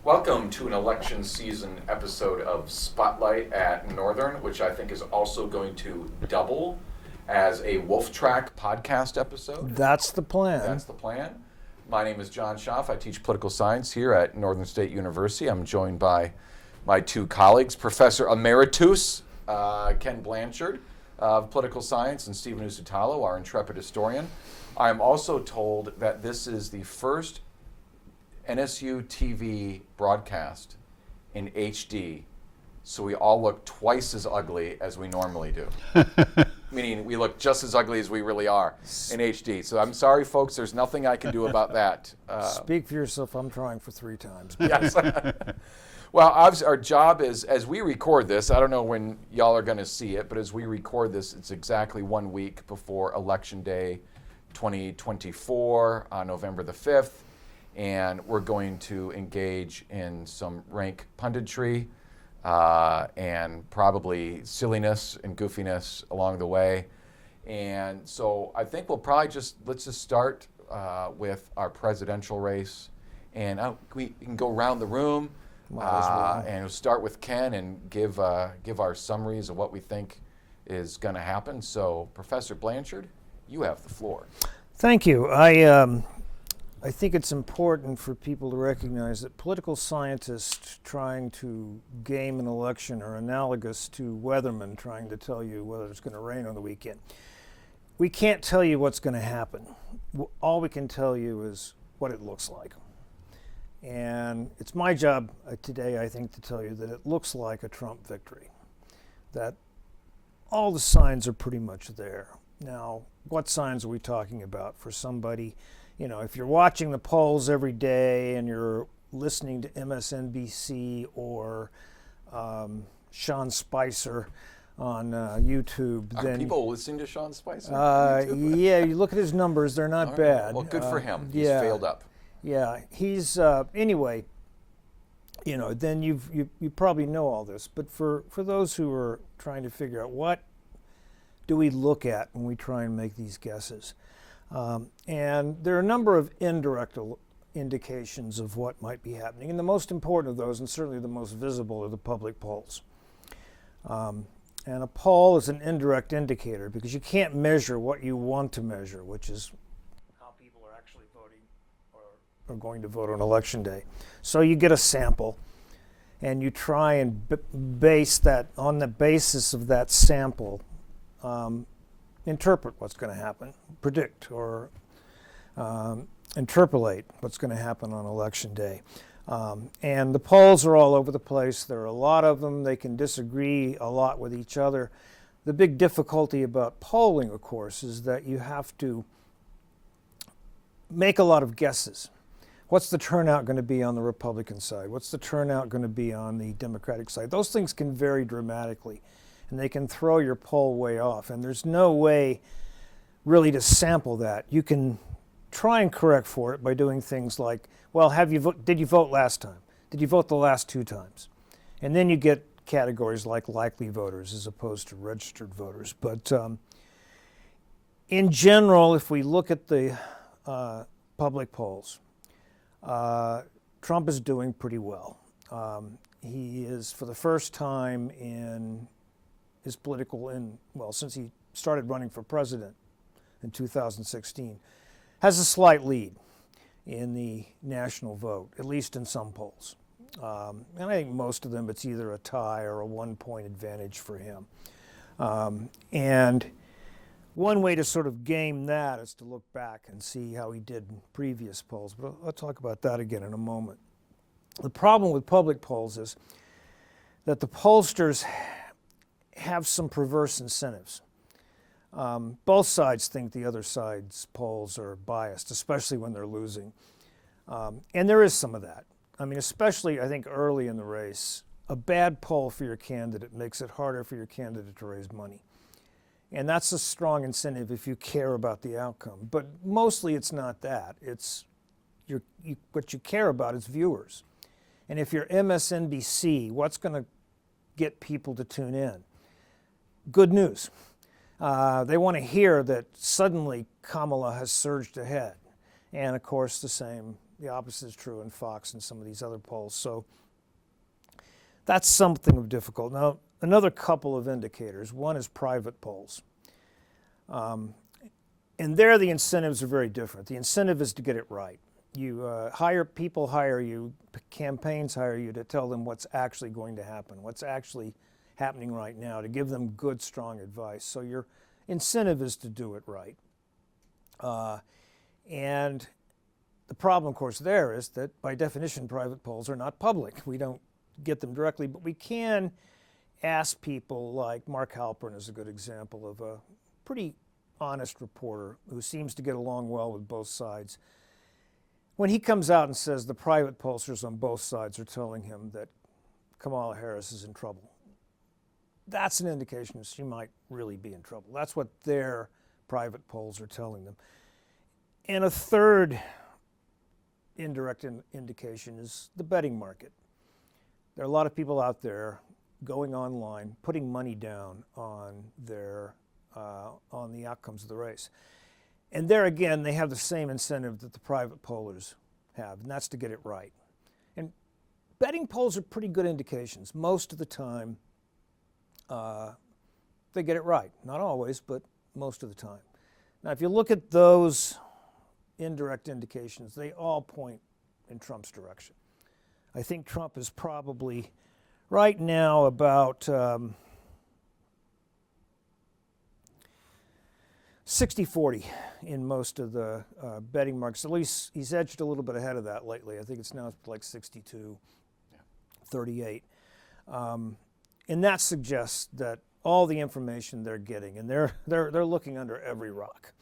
Welcome to an election season episode of Spotlight at Northern, which I think is also going to double as a Wolf Track podcast episode. That's the plan. That's the plan. My name is John Schaff. I teach political science here at Northern State University. I'm joined by my two colleagues, Professor Emeritus Ken Blanchard of political science and Stephen Usutalo, our intrepid historian. I'm also told that this is the first NSU TV broadcast in HD, so we all look twice as ugly as we normally do. Meaning we look just as ugly as we really are in HD. So I'm sorry, folks, there's nothing I can do about that. Speak for yourself. I'm trying for 3 times. Yes. Well, obviously our job is, as we record this, I don't know when y'all are going to see it, but as we record this, it's exactly 1 week before Election Day 2024 on November the 5th. And we're going to engage in some rank punditry and probably silliness and goofiness along the way. And so I think we'll probably let's just start with our presidential race. And we can go around the room and we'll start with Ken and give our summaries of what we think is going to happen. So Professor Blanchard, you have the floor. Thank you. I think it's important for people to recognize that political scientists trying to game an election are analogous to weathermen trying to tell you whether it's going to rain on the weekend. We can't tell you what's going to happen. All we can tell you is what it looks like. And it's my job today, I think, to tell you that it looks like a Trump victory, that all the signs are pretty much there. Now, what signs are we talking about for somebody? You know, if you're watching the polls every day and you're listening to MSNBC or Sean Spicer on YouTube, Are then people listening to Sean Spicer on YouTube? yeah, you look at his numbers; they're not bad. Well, good for him. He's failed up. Yeah, he's anyway. You know, then you probably know all this, but for those who are trying to figure out what do we look at when we try and make these guesses. And there are a number of indirect indications of what might be happening. And the most important of those, and certainly the most visible, are the public polls. And a poll is an indirect indicator because you can't measure what you want to measure, which is how people are actually voting or are going to vote on Election Day. So you get a sample, and you try and base that, on the basis of that sample, interpret what's going to happen, predict or interpolate what's going to happen on Election Day. And the polls are all over the place. There are a lot of them. They can disagree a lot with each other. The big difficulty about polling, of course, is that you have to make a lot of guesses. What's the turnout going to be on the Republican side? What's the turnout going to be on the Democratic side? Those things can vary dramatically, and they can throw your poll way off. And there's no way really to sample that. You can try and correct for it by doing things like, well, did you vote last time? Did you vote the last 2 times? And then you get categories like likely voters as opposed to registered voters. But in general, if we look at the public polls, Trump is doing pretty well. He is, for the first time in his since he started running for president in 2016, has a slight lead in the national vote, at least in some polls. And I think most of them it's either a tie or a 1-point advantage for him. And one way to sort of game that is to look back and see how he did in previous polls, but I'll talk about that again in a moment. The problem with public polls is that the pollsters have some perverse incentives. Both sides think the other side's polls are biased, especially when they're losing. And there is some of that. I mean, especially, I think, early in the race, a bad poll for your candidate makes it harder for your candidate to raise money. And that's a strong incentive if you care about the outcome. But mostly it's not that. It's what you care about is viewers. And if you're MSNBC, what's going to get people to tune in? Good news. They want to hear that suddenly Kamala has surged ahead. And of course, the same The opposite is true in Fox and some of these other polls. So that's something of difficult. Now, another couple of indicators. One is private polls. And there the incentives are very different. The incentive is to get it right. You people hire you, campaigns hire you to tell them what's actually going to happen, what's actually happening right now, to give them good, strong advice. So your incentive is to do it right. And the problem, of course, there is that by definition, private polls are not public. We don't get them directly, but we can ask people, like Mark Halperin is a good example of a pretty honest reporter who seems to get along well with both sides. When he comes out and says the private pollsters on both sides are telling him that Kamala Harris is in trouble, that's an indication that she might really be in trouble. That's what their private polls are telling them. And a third indirect indication is the betting market. There are a lot of people out there going online, putting money down on the outcomes of the race. And there again, they have the same incentive that the private pollers have, and that's to get it right. And betting polls are pretty good indications. Most of the time, they get it right. Not always, but most of the time. Now, if you look at those indirect indications, they all point in Trump's direction. I think Trump is probably right now about 60-40 in most of the betting markets. At least he's edged a little bit ahead of that lately. I think it's now like 62-38. And that suggests that all the information they're getting, and they're looking under every rock,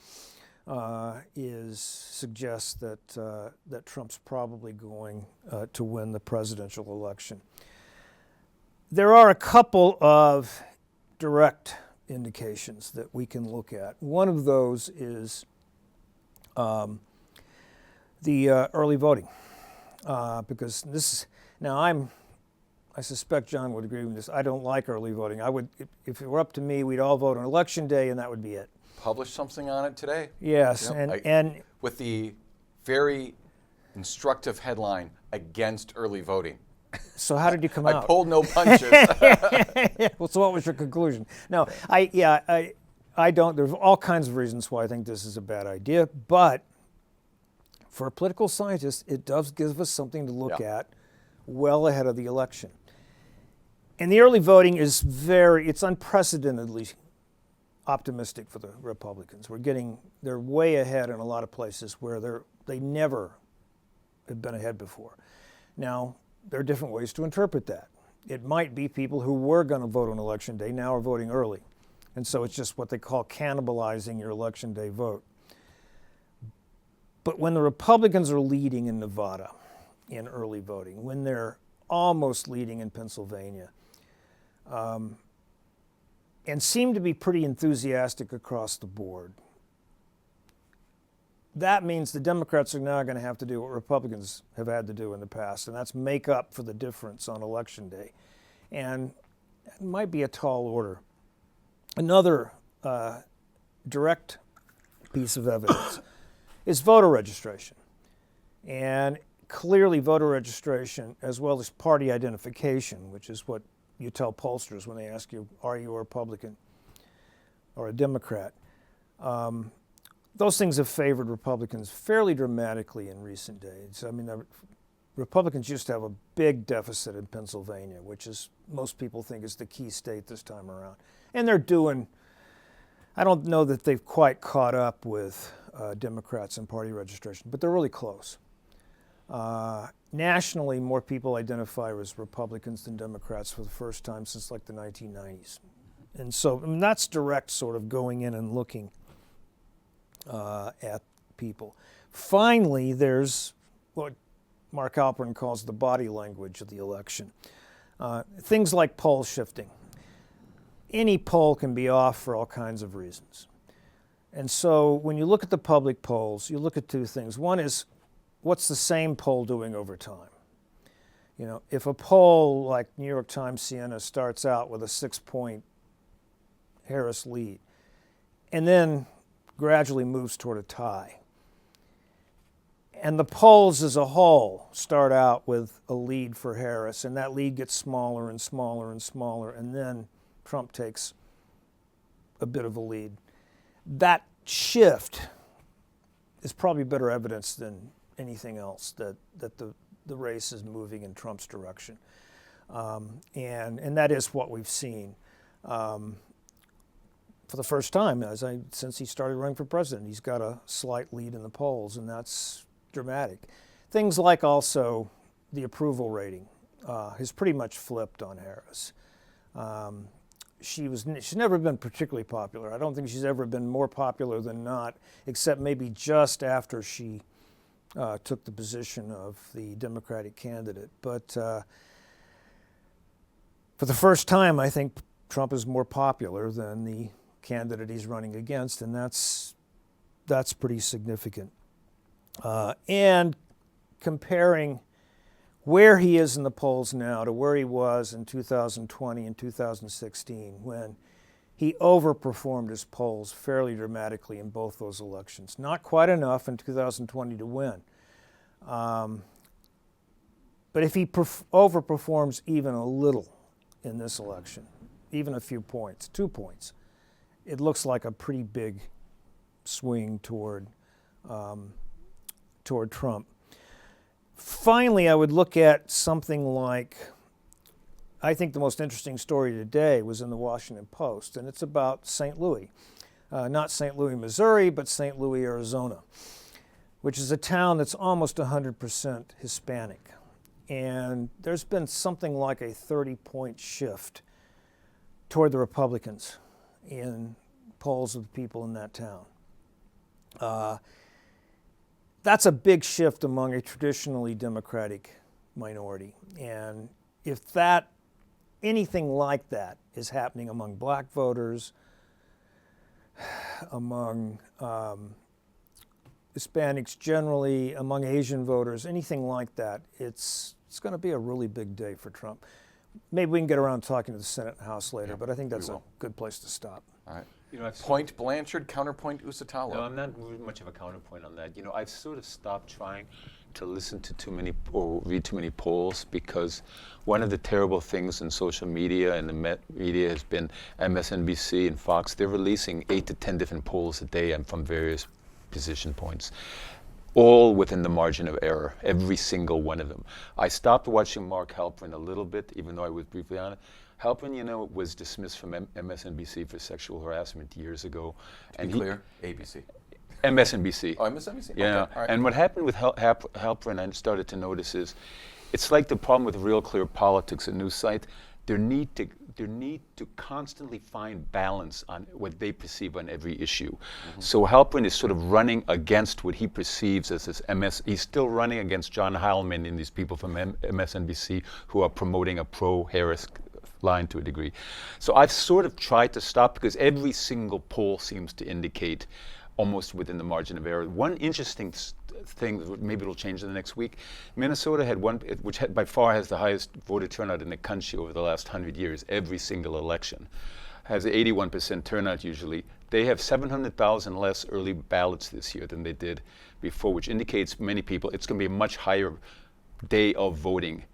suggests that Trump's probably going to win the presidential election. There are a couple of direct indications that we can look at. One of those is the early voting, because this is, now I suspect John would agree with this. I don't like early voting. If it were up to me, we'd all vote on election day, and that would be it. Published something on it today. Yes, and with the very instructive headline, "Against Early Voting." So how did you come out? I pulled no punches. Well, so what was your conclusion? No, I don't. There's all kinds of reasons why I think this is a bad idea, but for a political scientist, it does give us something to look at well ahead of the election. And the early voting is it's unprecedentedly optimistic for the Republicans. They're way ahead in a lot of places where they never have been ahead before. Now, there are different ways to interpret that. It might be people who were going to vote on election day now are voting early. And so it's just what they call cannibalizing your election day vote. But when the Republicans are leading in Nevada in early voting, when they're almost leading in Pennsylvania, and seem to be pretty enthusiastic across the board, that means the Democrats are now going to have to do what Republicans have had to do in the past, and that's make up for the difference on election day. And it might be a tall order. Another direct piece of evidence is voter registration. And clearly voter registration, as well as party identification, which is what you tell pollsters when they ask you, are you a Republican or a Democrat? Those things have favored Republicans fairly dramatically in recent days. I mean, the Republicans used to have a big deficit in Pennsylvania, which is most people think is the key state this time around. And they're doing, I don't know that they've quite caught up with Democrats in party registration, but they're really close. Nationally, more people identify as Republicans than Democrats for the first time since like the 1990s. And so that's direct sort of going in and looking at people. Finally, there's what Mark Halperin calls the body language of the election. Things like poll shifting. Any poll can be off for all kinds of reasons. And so when you look at the public polls, you look at two things. One is, what's the same poll doing over time? You know, if a poll like New York Times Siena starts out with a 6-point Harris lead and then gradually moves toward a tie, And the polls as a whole start out with a lead for Harris, and that lead gets smaller and smaller and smaller, and then Trump takes a bit of a lead. That shift is probably better evidence than anything else that the race is moving in Trump's direction. And that is what we've seen. For the first time, since he started running for president, he's got a slight lead in the polls, and that's dramatic. Things like also the approval rating has pretty much flipped on Harris. She's never been particularly popular. I don't think she's ever been more popular than not, except maybe just after she took the position of the Democratic candidate. But for the first time, I think Trump is more popular than the candidate he's running against, and that's pretty significant. And comparing where he is in the polls now to where he was in 2020 and 2016, when he overperformed his polls fairly dramatically in both those elections. Not quite enough in 2020 to win. But if he overperforms even a little in this election, even a few points, 2 points, it looks like a pretty big swing toward Trump. Finally, I would look at something like, I think the most interesting story today was in the Washington Post, and it's about St. Louis. Not St. Louis, Missouri, but St. Louis, Arizona, which is a town that's almost 100% Hispanic. And there's been something like a 30-point shift toward the Republicans in polls of the people in that town. That's a big shift among a traditionally Democratic minority. And if anything like that is happening among black voters, among Hispanics generally, among Asian voters, anything like that, it's going to be a really big day for Trump. Maybe we can get around talking to the Senate and House later, but I think that's a good place to stop. All right. Point Blanchard, counterpoint Usitalo. No, I'm not really much of a counterpoint on that. I've sort of stopped trying to listen to too many or read too many polls, because one of the terrible things in social media and the media has been MSNBC and Fox. They're releasing 8 to 10 different polls a day and from various position points, all within the margin of error, every single one of them. I stopped watching Mark Halperin a little bit, even though I was briefly on it. Halperin, was dismissed from MSNBC for sexual harassment years ago. To be clear, ABC. MSNBC. Oh, MSNBC? Yeah. Okay. All right. And what happened with Halperin, I started to notice, is it's like the problem with Real Clear Politics, a news site. They need to constantly find balance on what they perceive on every issue. Mm-hmm. So Halperin is sort of running against what he perceives as this He's still running against John Heilman and these people from MSNBC who are promoting a pro-Harris line to a degree. So I've sort of tried to stop, because every single poll seems to indicate almost within the margin of error. One interesting thing, maybe it'll change in the next week, Minnesota had one, which by far has the highest voter turnout in the country over the last 100 years, every single election. Has 81% turnout usually. They have 700,000 less early ballots this year than they did before, which indicates many people, it's going to be a much higher day of voting.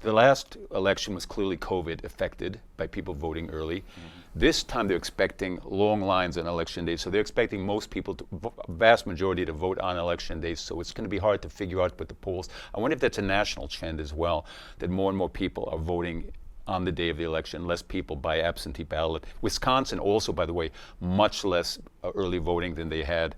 The last election was clearly COVID affected by people voting early. Mm-hmm. This time they're expecting long lines on election day, so they're expecting most people, vast majority, to vote on election day, so it's going to be hard to figure out what the polls. I wonder if that's a national trend as well, that more and more people are voting on the day of the election, less people by absentee ballot. Wisconsin also, by the way, much less early voting than they had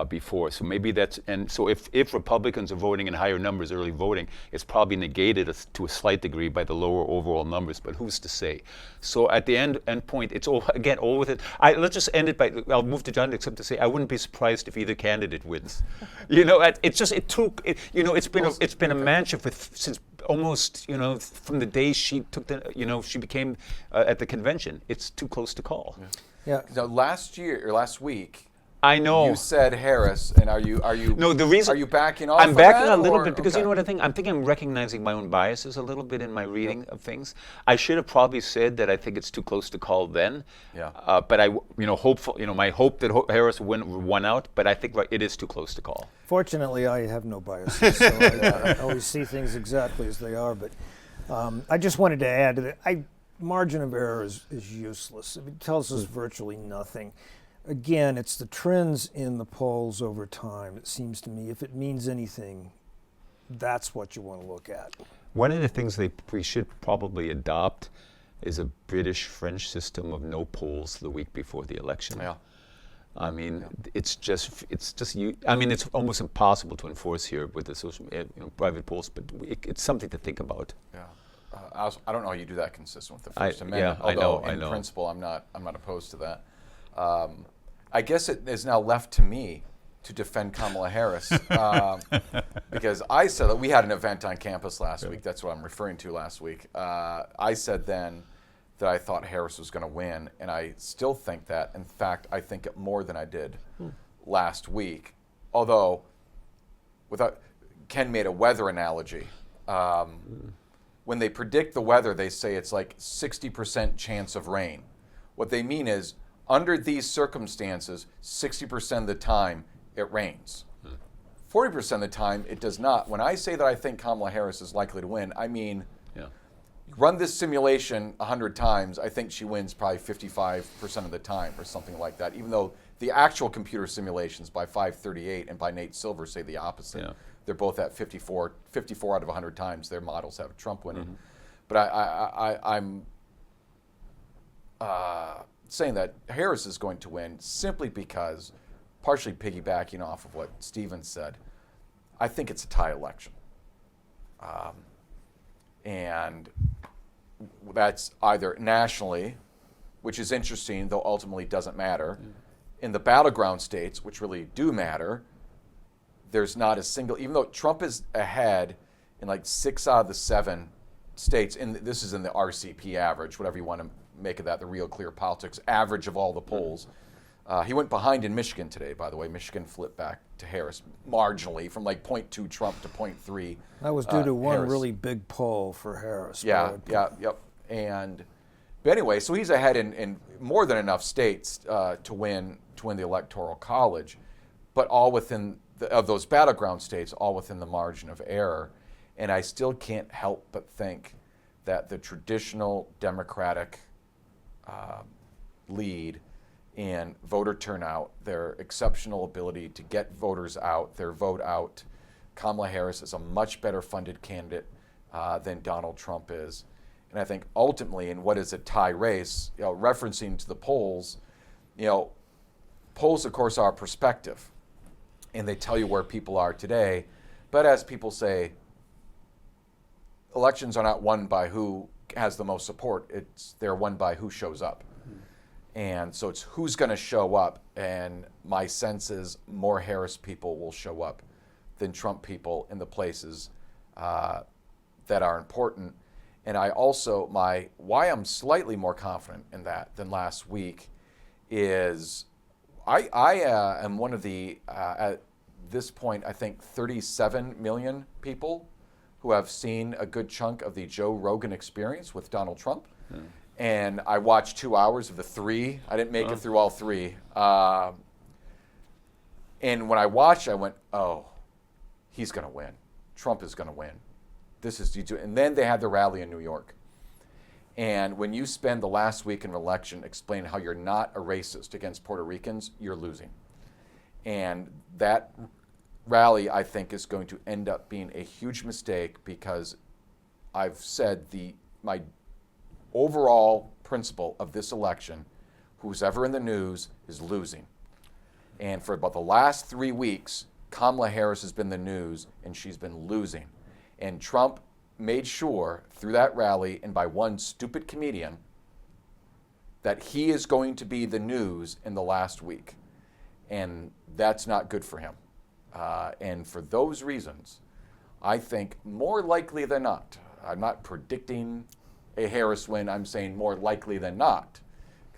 before. So maybe that's, and so if Republicans are voting in higher numbers early voting, it's probably negated to a slight degree by the lower overall numbers, but who's to say? So at the end point, it's all, again, all with it. Let's just end it by, I'll move to John, except to say, I wouldn't be surprised if either candidate wins. It's been a mantra since almost, from the day she took she became at the convention. It's too close to call. Yeah. Now, last week, I know. You said Harris, and are you No, the reason are you backing off? I'm of backing that, a little or- bit because you okay. know what I think. I'm thinking I'm recognizing my own biases a little bit in my reading of things. I should have probably said that I think it's too close to call then. Yeah. But hopeful. My hope that Harris won out. But I think it is too close to call. Fortunately, I have no biases, so I always see things exactly as they are. But I just wanted to add that margin of error is useless. It tells us virtually nothing. Again, it's the trends in the polls over time. It seems to me, if it means anything, that's what you want to look at. One of the things we should probably adopt is a British-French system of no polls the week before the election. Yeah. I mean, it's almost impossible to enforce here with the social, private polls, but it's something to think about. Yeah. I don't know how you do that consistent with the I- First Amendment. yeah, I know, although I in know. principle, I'm not opposed to that. I guess it is now left to me to defend Kamala Harris because I said that we had an event on campus last week. That's what I'm referring to last week. I said then that I thought Harris was going to win, and I still think that. In fact, I think it more than I did last week. Although, Ken made a weather analogy. When they predict the weather, they say it's like 60% chance of rain. What they mean is, under these circumstances, 60% of the time it rains. 40% of the time it does not. When I say that I think Kamala Harris is likely to win, I mean, run this simulation 100 times, I think she wins probably 55% of the time or something like that, even though the actual computer simulations by 538 and by Nate Silver say the opposite. Yeah. They're both at 54 out of 100 times their models have Trump winning. But I'm saying that Harris is going to win simply because, partially piggybacking off of what Stephen said, I think it's a tie election. And that's either nationally, which is interesting, though ultimately doesn't matter. In the battleground states, which really do matter, there's not a single, even though Trump is ahead in like 6 out of the 7 states, and this is in the RCP average, whatever you want to make of that, the Real Clear Politics average of all the polls. He went behind in Michigan today, by the way. Michigan flipped back to Harris marginally from like 0.2 Trump to 0.3 That was due to one Harris. really big poll for Harris. Yeah, yep. But anyway, so he's ahead in more than enough states to win the Electoral College, but all within of those battleground states, all within the margin of error. And I still can't help but think that the traditional Democratic lead in voter turnout, their exceptional ability to get voters out, their vote out, Kamala Harris is a much better funded candidate than Donald Trump is. And I think ultimately in what is a tie race, referencing to the polls, polls of course are perspective and they tell you where people are today. But as people say, elections are not won by who has the most support. They're won by who shows up. And so it's who's going to show up. And my sense is more Harris people will show up than Trump people in the places that are important. And I also, why I'm slightly more confident in that than last week is I am one of the, at this point, I think 37 million people who have seen a good chunk of the Joe Rogan Experience with Donald Trump. And I watched 2 hours of the 3. I didn't make it through all 3. And when I watched, I went, oh, he's going to win. Trump is going to win. And then they had the rally in New York. And when you spend the last week in an election explaining how you're not a racist against Puerto Ricans, you're losing. And that rally, I think, is going to end up being a huge mistake because I've said my overall principle of this election, who's ever in the news is losing. And for about the last 3 weeks, Kamala Harris has been the news and she's been losing. And Trump made sure through that rally and by one stupid comedian that he is going to be the news in the last week. And that's not good for him. And for those reasons, I think more likely than not, I'm not predicting a Harris win, I'm saying more likely than not,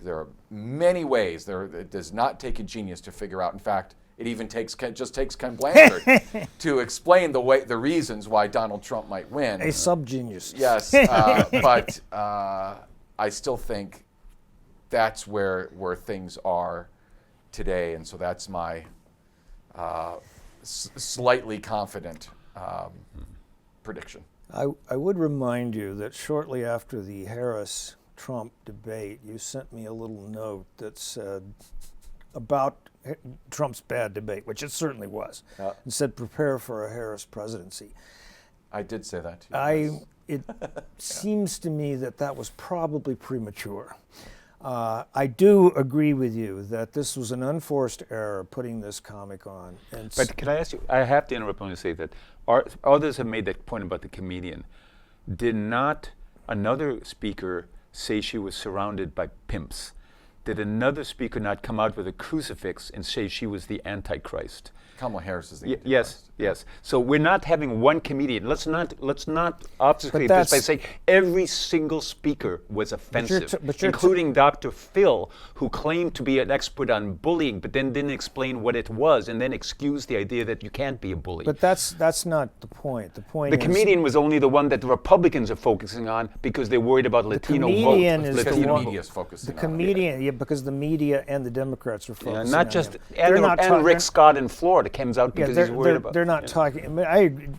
There are many ways. It does not take a genius to figure out. In fact, it even just takes Ken Blanchard to explain the reasons why Donald Trump might win. A sub-genius. Yes, but I still think that's where things are today, and so that's my slightly confident prediction. I would remind you that shortly after the Harris-Trump debate, you sent me a little note that said about Trump's bad debate, which it certainly was, and said prepare for a Harris presidency. I did say that to you. It seems to me that was probably premature. I do agree with you that this was an unforced error putting this comic on. But can I ask you, I have to interrupt and say that others have made that point about the comedian. Did not another speaker say she was surrounded by pimps? Did another speaker not come out with a crucifix and say she was the Antichrist? Kamala Harris is the Antichrist. Yes. So we're not having one comedian. Let's not obfuscate this by saying every single speaker was offensive, including Dr. Phil, who claimed to be an expert on bullying, but then didn't explain what it was, and then excused the idea that you can't be a bully. But that's not the point. The point the is comedian was only the one that the Republicans are focusing on because they're worried about Latino vote. Because the media is focusing on it. The comedian, because the media and the Democrats are focusing not on just him. and Rick Scott in Florida comes out because he's worried about. They're not talking. I mean, I agree.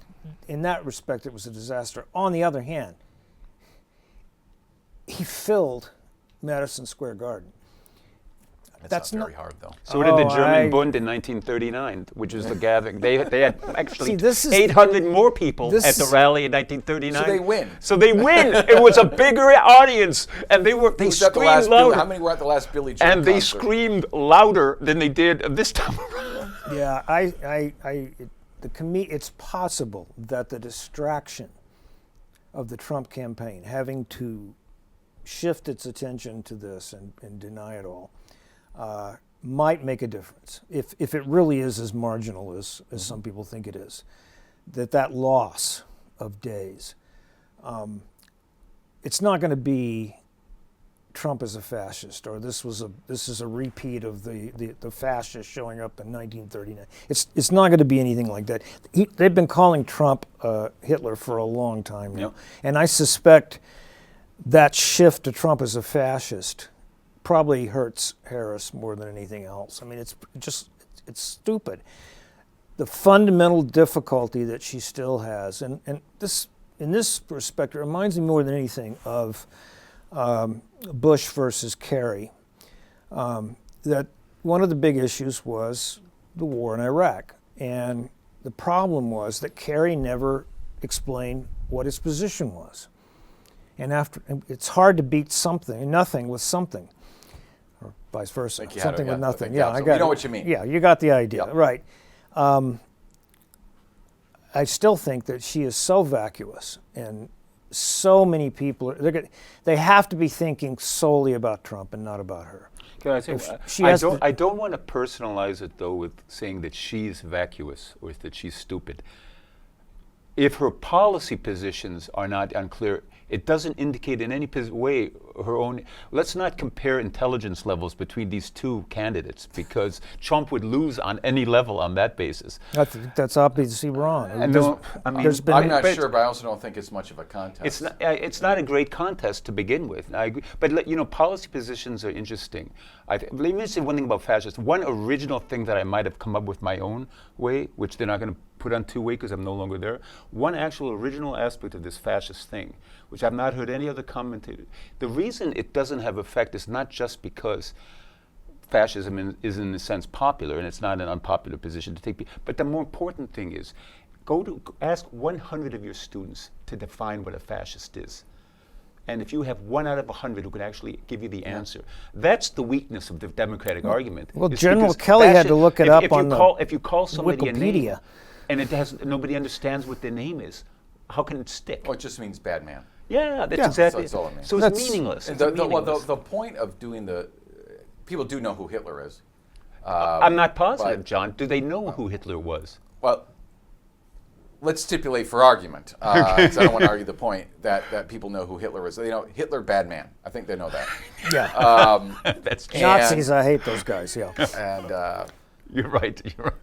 In that respect, it was a disaster. On the other hand, he filled Madison Square Garden. That's not very hard, though. So did the German Bund in 1939, which was the gathering. They had actually 800 more people at the rally in 1939. So they win. So they win. It was a bigger audience, and they screamed louder. How many were at the last Billy Joel And they concert? screamed louder than they did this time around. Yeah, it's possible that the distraction of the Trump campaign, having to shift its attention to this and deny it all, might make a difference. If it really is as marginal as some people think it is, that loss of days, it's not going to be Trump is a fascist, or this is a repeat of the fascists showing up in 1939. It's not going to be anything like that. They've been calling Trump Hitler for a long time now, and I suspect that shift to Trump as a fascist probably hurts Harris more than anything else. I mean, it's stupid. The fundamental difficulty that she still has, and this in this respect, it reminds me more than anything of Bush versus Kerry. That one of the big issues was the war in Iraq, and the problem was that Kerry never explained what his position was. And it's hard to beat nothing with something, or vice versa. Something with nothing. Yeah, I got it. You know what you mean. Yeah, you got the idea. Yep. Right. I still think that she is so vacuous, and so many people they have to be thinking solely about Trump and not about her. Can I say, I don't want to personalize it though with saying that she's vacuous or that she's stupid. If her policy positions are not unclear, it doesn't indicate in any way her own. Let's not compare intelligence levels between these two candidates, because Trump would lose on any level on that basis. That's obviously wrong. I'm not sure, but I also don't think it's much of a contest. It's not a great contest to begin with. I agree, but policy positions are interesting. Let me say one thing about fascists. One original thing that I might have come up with my own way, which they're not going to put on two-way because I'm no longer there. One actual original aspect of this fascist thing, which I've not heard any other commentator. The reason it doesn't have effect is not just because fascism is in a sense popular, and it's not an unpopular position to take. But the more important thing is, ask 100 of your students to define what a fascist is. And if you have 1 out of 100 who can actually give you the answer, that's the weakness of the Democratic argument. Well, General Kelly had to look it up if you call somebody Wikipedia. a name, and nobody understands what their name is, how can it stick? Well, it just means bad man. Yeah, that's exactly. So that's all it means. So it's meaningless. The point of doing people do know who Hitler is. I'm not positive, John. Do they know who Hitler was? Well, let's stipulate for argument, 'cause I don't want to argue the point that people know who Hitler is. They know Hitler, bad man. I think they know that. Yeah. That's true. Nazis, I hate those guys. Yeah. And You're right. You're right.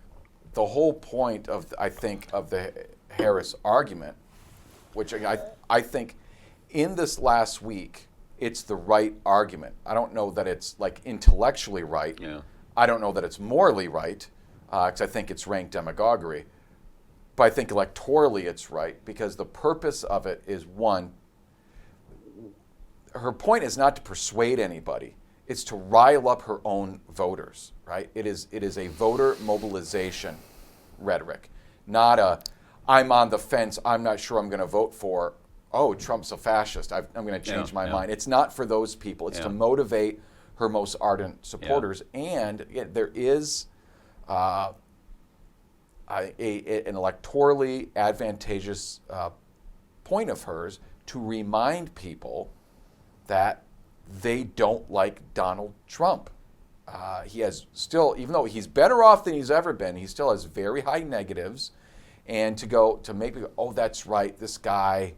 the whole point of, I think, of the Harris argument, which I think in this last week, it's the right argument. I don't know that it's like intellectually right. Yeah. I don't know that it's morally right, because I think it's rank demagoguery. But I think electorally it's right, because the purpose of it is, one, her point is not to persuade anybody. It's to rile up her own voters, right? It is a voter mobilization rhetoric, not a, I'm on the fence, I'm not sure I'm going to vote for, oh, Trump's a fascist, I'm going to change my mind. It's not for those people. It's to motivate her most ardent supporters. And there is an electorally advantageous point of hers to remind people that they don't like Donald Trump. He has still, even though he's better off than he's ever been, he still has very high negatives. And to make people, oh, that's right, this guy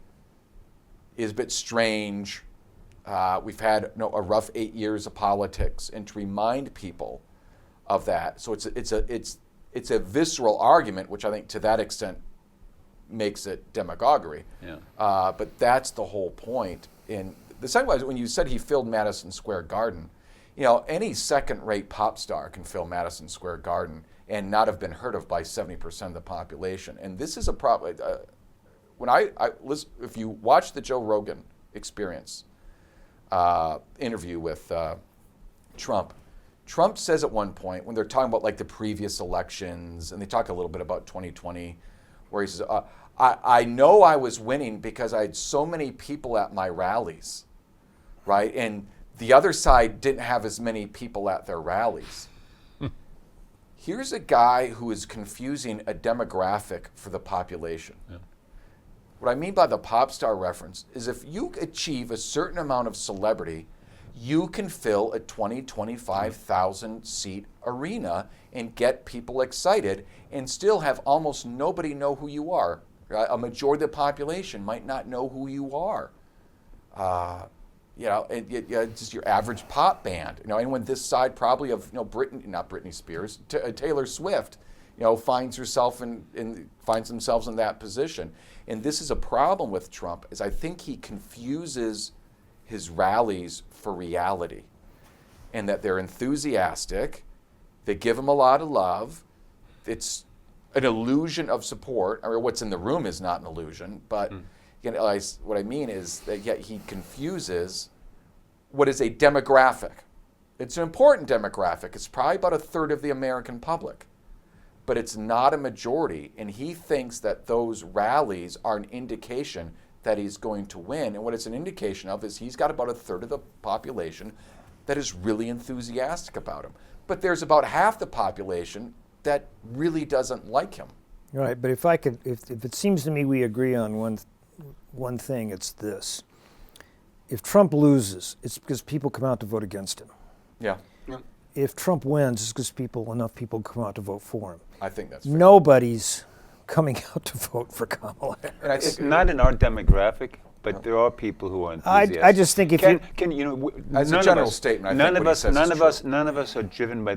is a bit strange. We've had a rough 8 years of politics, and to remind people of that. So it's a visceral argument, which I think to that extent makes it demagoguery. Yeah. But that's the whole point. In the second one, when you said he filled Madison Square Garden, any second-rate pop star can fill Madison Square Garden and not have been heard of by 70% of the population. And this is a problem. When I listen, if you watch the Joe Rogan Experience interview with Trump says at one point, when they're talking about like the previous elections, and they talk a little bit about 2020, where he says, I know I was winning because I had so many people at my rallies, right? And the other side didn't have as many people at their rallies. Here's a guy who is confusing a demographic for the population. Yeah. What I mean by the pop star reference is if you achieve a certain amount of celebrity, you can fill a 25,000 seat arena and get people excited and still have almost nobody know who you are. Right? A majority of the population might not know who you are. It's just your average pop band. Anyone this side probably of not Britney Spears, Taylor Swift, finds themselves in that position. And this is a problem with Trump, is I think he confuses his rallies for reality, and that they're enthusiastic, they give him a lot of love, it's an illusion of support. I mean, what's in the room is not an illusion, but what I mean is that he confuses what is a demographic. It's an important demographic. It's probably about a third of the American public, but it's not a majority, and he thinks that those rallies are an indication that he's going to win. And what it's an indication of is he's got about a third of the population that is really enthusiastic about him. But there's about half the population that really doesn't like him. Right, but if it seems to me we agree on one thing, it's this. If Trump loses, it's because people come out to vote against him. Yeah. If Trump wins, it's because enough people come out to vote for him. I think that's fair. Nobody's coming out to vote for Kamala Harris. And I think It's not in our demographic, but there are people who are enthusiastic. I just think if as a general statement, I think what he says is true. None of us are driven by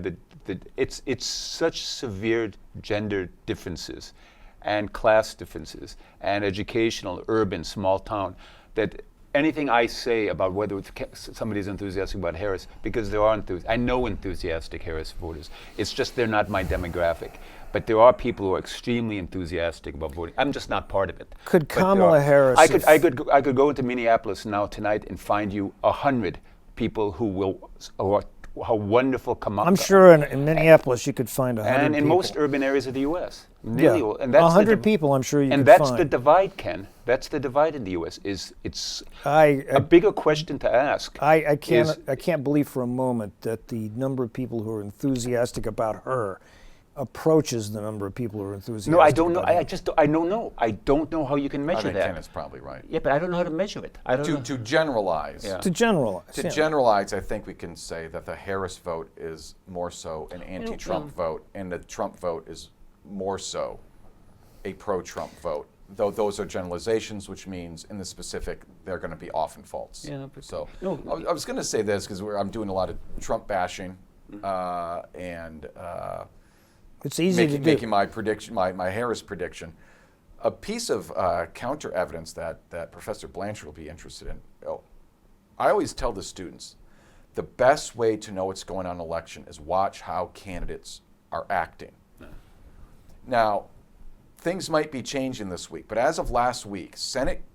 it's such severe gender differences and class differences and educational, urban, small town, that anything I say about whether somebody's enthusiastic about Harris, because there are I know enthusiastic Harris voters. It's just they're not my demographic. But there are people who are extremely enthusiastic about voting. I'm just not part of it. Could Kamala Harris? I could go into Minneapolis now tonight and find you 100 people who are how wonderful Kamala. I'm sure in Minneapolis you could find 100 and in people. most urban areas of the U.S. Yeah, and that's 100 people I'm sure you and could that's find. the divide, Ken. That's the divide in the U.S. It's a a bigger question to ask. I can't believe for a moment that the number of people who are enthusiastic about her approaches the number of people who are enthusiastic. No, I don't know. about him. I don't know. I don't know how you can I measure think that. Ken is probably right. Yeah, but I don't know how to measure it. I don't know. To generalize. Yeah. To generalize. To yeah. generalize, I think we can say that the Harris vote is more so an anti-Trump vote, and the Trump vote is more so a pro-Trump vote. Though those are generalizations, which means in the specific, they're going to be often false. Yeah, but- So No. I was going to say this because I'm doing a lot of Trump bashing and It's easy to do. making my prediction, my Harris prediction. A piece of counter evidence that Professor Blanchard will be interested in. I always tell the students, the best way to know what's going on in an election is watch how candidates are acting. Now, things might be changing this week, but as of last week,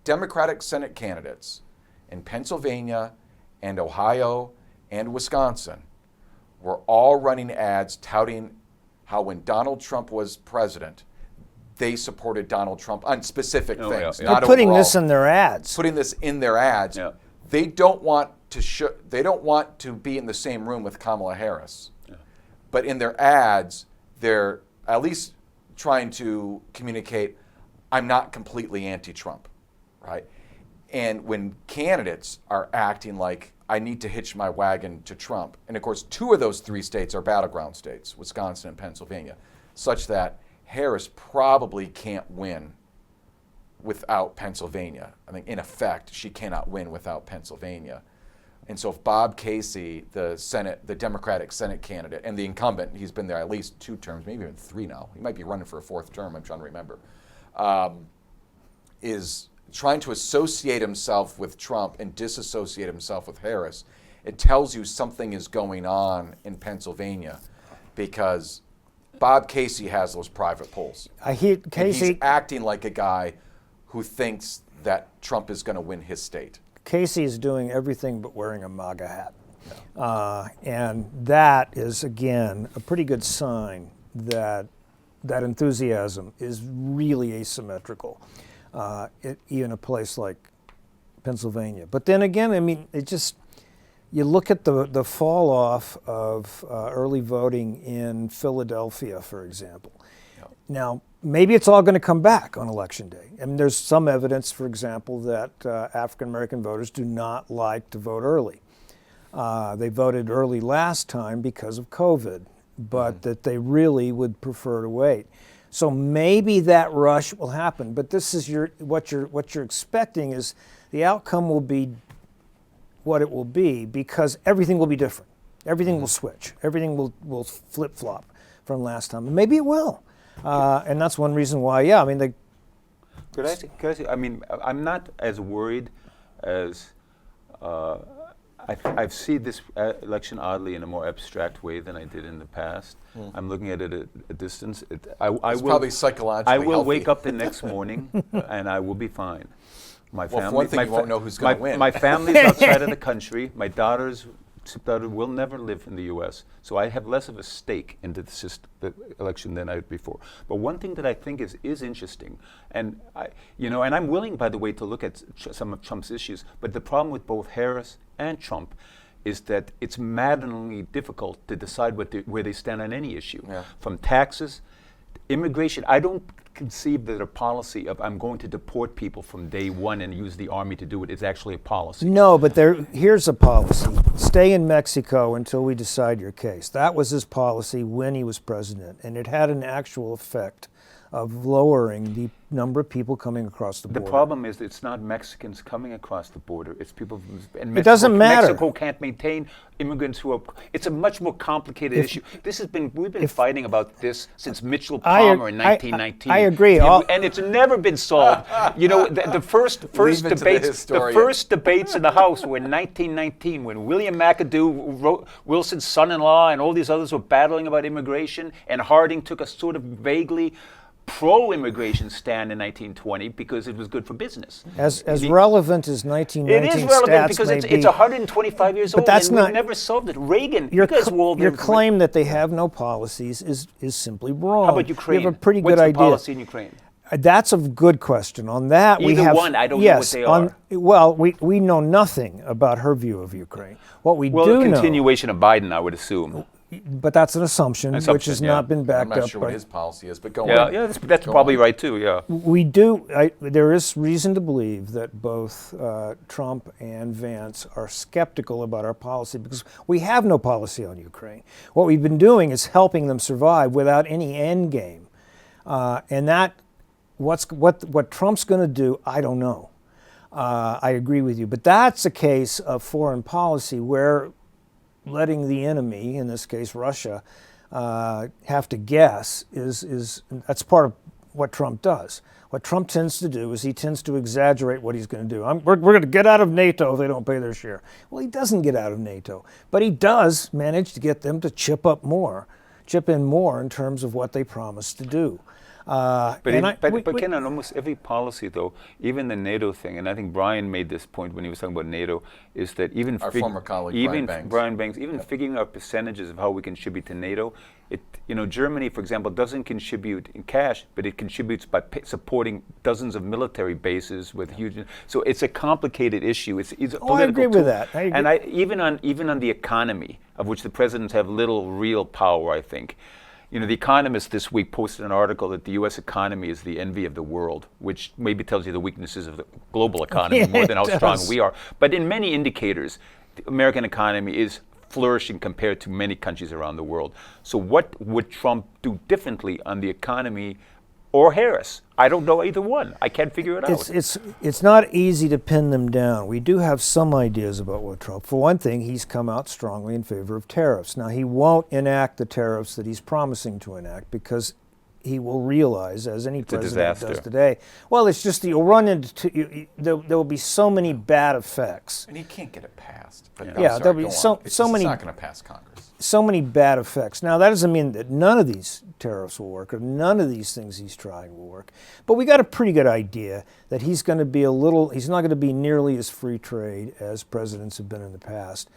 Democratic Senate candidates in Pennsylvania and Ohio and Wisconsin were all running ads touting how when Donald Trump was president, they supported Donald Trump on specific Oh, yeah, things, yeah. not They're putting overall. this in their ads. Putting this in their ads. Yeah. They don't want to they don't want to be in the same room with Kamala Harris. Yeah. But in their ads, they're at least trying to communicate, I'm not completely anti-Trump, right? And when candidates are acting like, I need to hitch my wagon to Trump, and of course, 2 of those 3 states are battleground states, Wisconsin and Pennsylvania, such that Harris probably can't win without Pennsylvania. I mean, in effect, she cannot win without Pennsylvania. And so if Bob Casey, the Democratic Senate candidate, and the incumbent, he's been there at least 2 terms, maybe even 3 now, he might be running for a 4th term, I'm trying to remember, is trying to associate himself with Trump and disassociate himself with Harris, it tells you something is going on in Pennsylvania because Bob Casey has those private polls. I hear And Casey. he's acting like a guy who thinks that Trump is going to win his state. Casey is doing everything but wearing a MAGA hat. And that is, again, a pretty good sign that that enthusiasm is really asymmetrical in a place like Pennsylvania. But then again, I mean, you look at the fall off of early voting in Philadelphia, for example. Now, maybe it's all going to come back on Election Day. I mean, there's some evidence, for example, that African American voters do not like to vote early. They voted early last time because of COVID, but that they really would prefer to wait. So maybe that rush will happen. But this is what you're expecting is the outcome will be what it will be because everything will be different. Everything will switch. Everything will flip-flop from last time. And maybe it will. And that's one reason why, yeah, I mean, Could I say, I mean, I'm not as worried as I see this election oddly in a more abstract way than I did in the past. I'm looking at it at a distance. It's probably psychologically I will healthy. wake up the next morning and I will be fine. My Well, for one thing, you won't know who's going to win. My family's outside of the country. My daughter will never live in the U.S., so I have less of a stake in the election than I did before. But one thing that I think is interesting, and I'm willing, by the way, to look at some of Trump's issues. But the problem with both Harris and Trump is that it's maddeningly difficult to decide where they stand on any issue, from taxes, immigration. I don't conceive that a policy of I'm going to deport people from day one and use the army to do it is actually a policy. no, but here's a policy. Stay in Mexico until we decide your case. That was his policy when he was president, and it had an actual effect of lowering the number of people coming across the The border. problem is that it's not Mexicans coming across the border. It's people from Mexico. It doesn't matter. Mexico can't maintain immigrants who are. It's a much more complicated issue. We've been fighting about this since Mitchell Palmer in 1919. I agree. And it's never been solved. The first Leave it to the debates. historian. First debates in the House were in 1919 when William McAdoo, Wilson's son-in-law, and all these others were battling about immigration, and Harding took a sort of vaguely pro-immigration stand in 1920 because it was good for business. As relevant as 1919 It is relevant stats because may it's be, 125 years old, that's and not- we've never solved it. Reagan, your, you guys were all your there. claim that they have no policies is simply wrong. How about Ukraine? You have a pretty What's good the idea. policy in Ukraine? That's a good question. On that, we Either have one, I don't know yes, what they are. Well, we know nothing about her view of Ukraine. What we Well, do a know, continuation of Biden, I would assume. but that's an assumption, which Assumption, has yeah. not been I'm backed not up sure by. what his policy is, but go Yeah, on. yeah, that's Go probably on. right too. Yeah. We do. There is reason to believe that both Trump and Vance are skeptical about our policy because we have no policy on Ukraine. What we've been doing is helping them survive without any end game, and that what Trump's going to do, I don't know. I agree with you, but that's a case of foreign policy where letting the enemy, in this case Russia, have to guess is that's part of what Trump does. What Trump tends to do is he tends to exaggerate what he's going to do. We're going to get out of NATO if they don't pay their share. Well, he doesn't get out of NATO, but he does manage to get them to chip in more in terms of what they promised to do. But Ken, on almost every policy, though, even the NATO thing, and I think Brian made this point when he was talking about NATO, is that even Our former colleague, Brian Banks. even figuring out percentages of how we contribute to NATO, Germany, for example, doesn't contribute in cash, but it contributes by supporting dozens of military bases with huge. So it's a complicated issue. It's a political I agree tool. with that. I agree. And even on the economy, of which the presidents have little real power, I think. The Economist this week posted an article that the U.S. economy is the envy of the world, which maybe tells you the weaknesses of the global economy more than how strong we are. But in many indicators, the American economy is flourishing compared to many countries around the world. So what would Trump do differently on the economy or Harris? I don't know either one. I can't figure it out. It's not easy to pin them down. We do have some ideas about what Trump. For one thing, he's come out strongly in favor of tariffs. Now, he won't enact the tariffs that he's promising to enact because he will realize, as any president does today, well, it's just you'll run into there will be so many bad effects. And he can't get it passed. But there'll be so many. It's not going to pass Congress. So many bad effects. Now, that doesn't mean that none of these tariffs will work or none of these things he's trying will work. But we got a pretty good idea that he's going to be he's not going to be nearly as free trade as presidents have been in the past.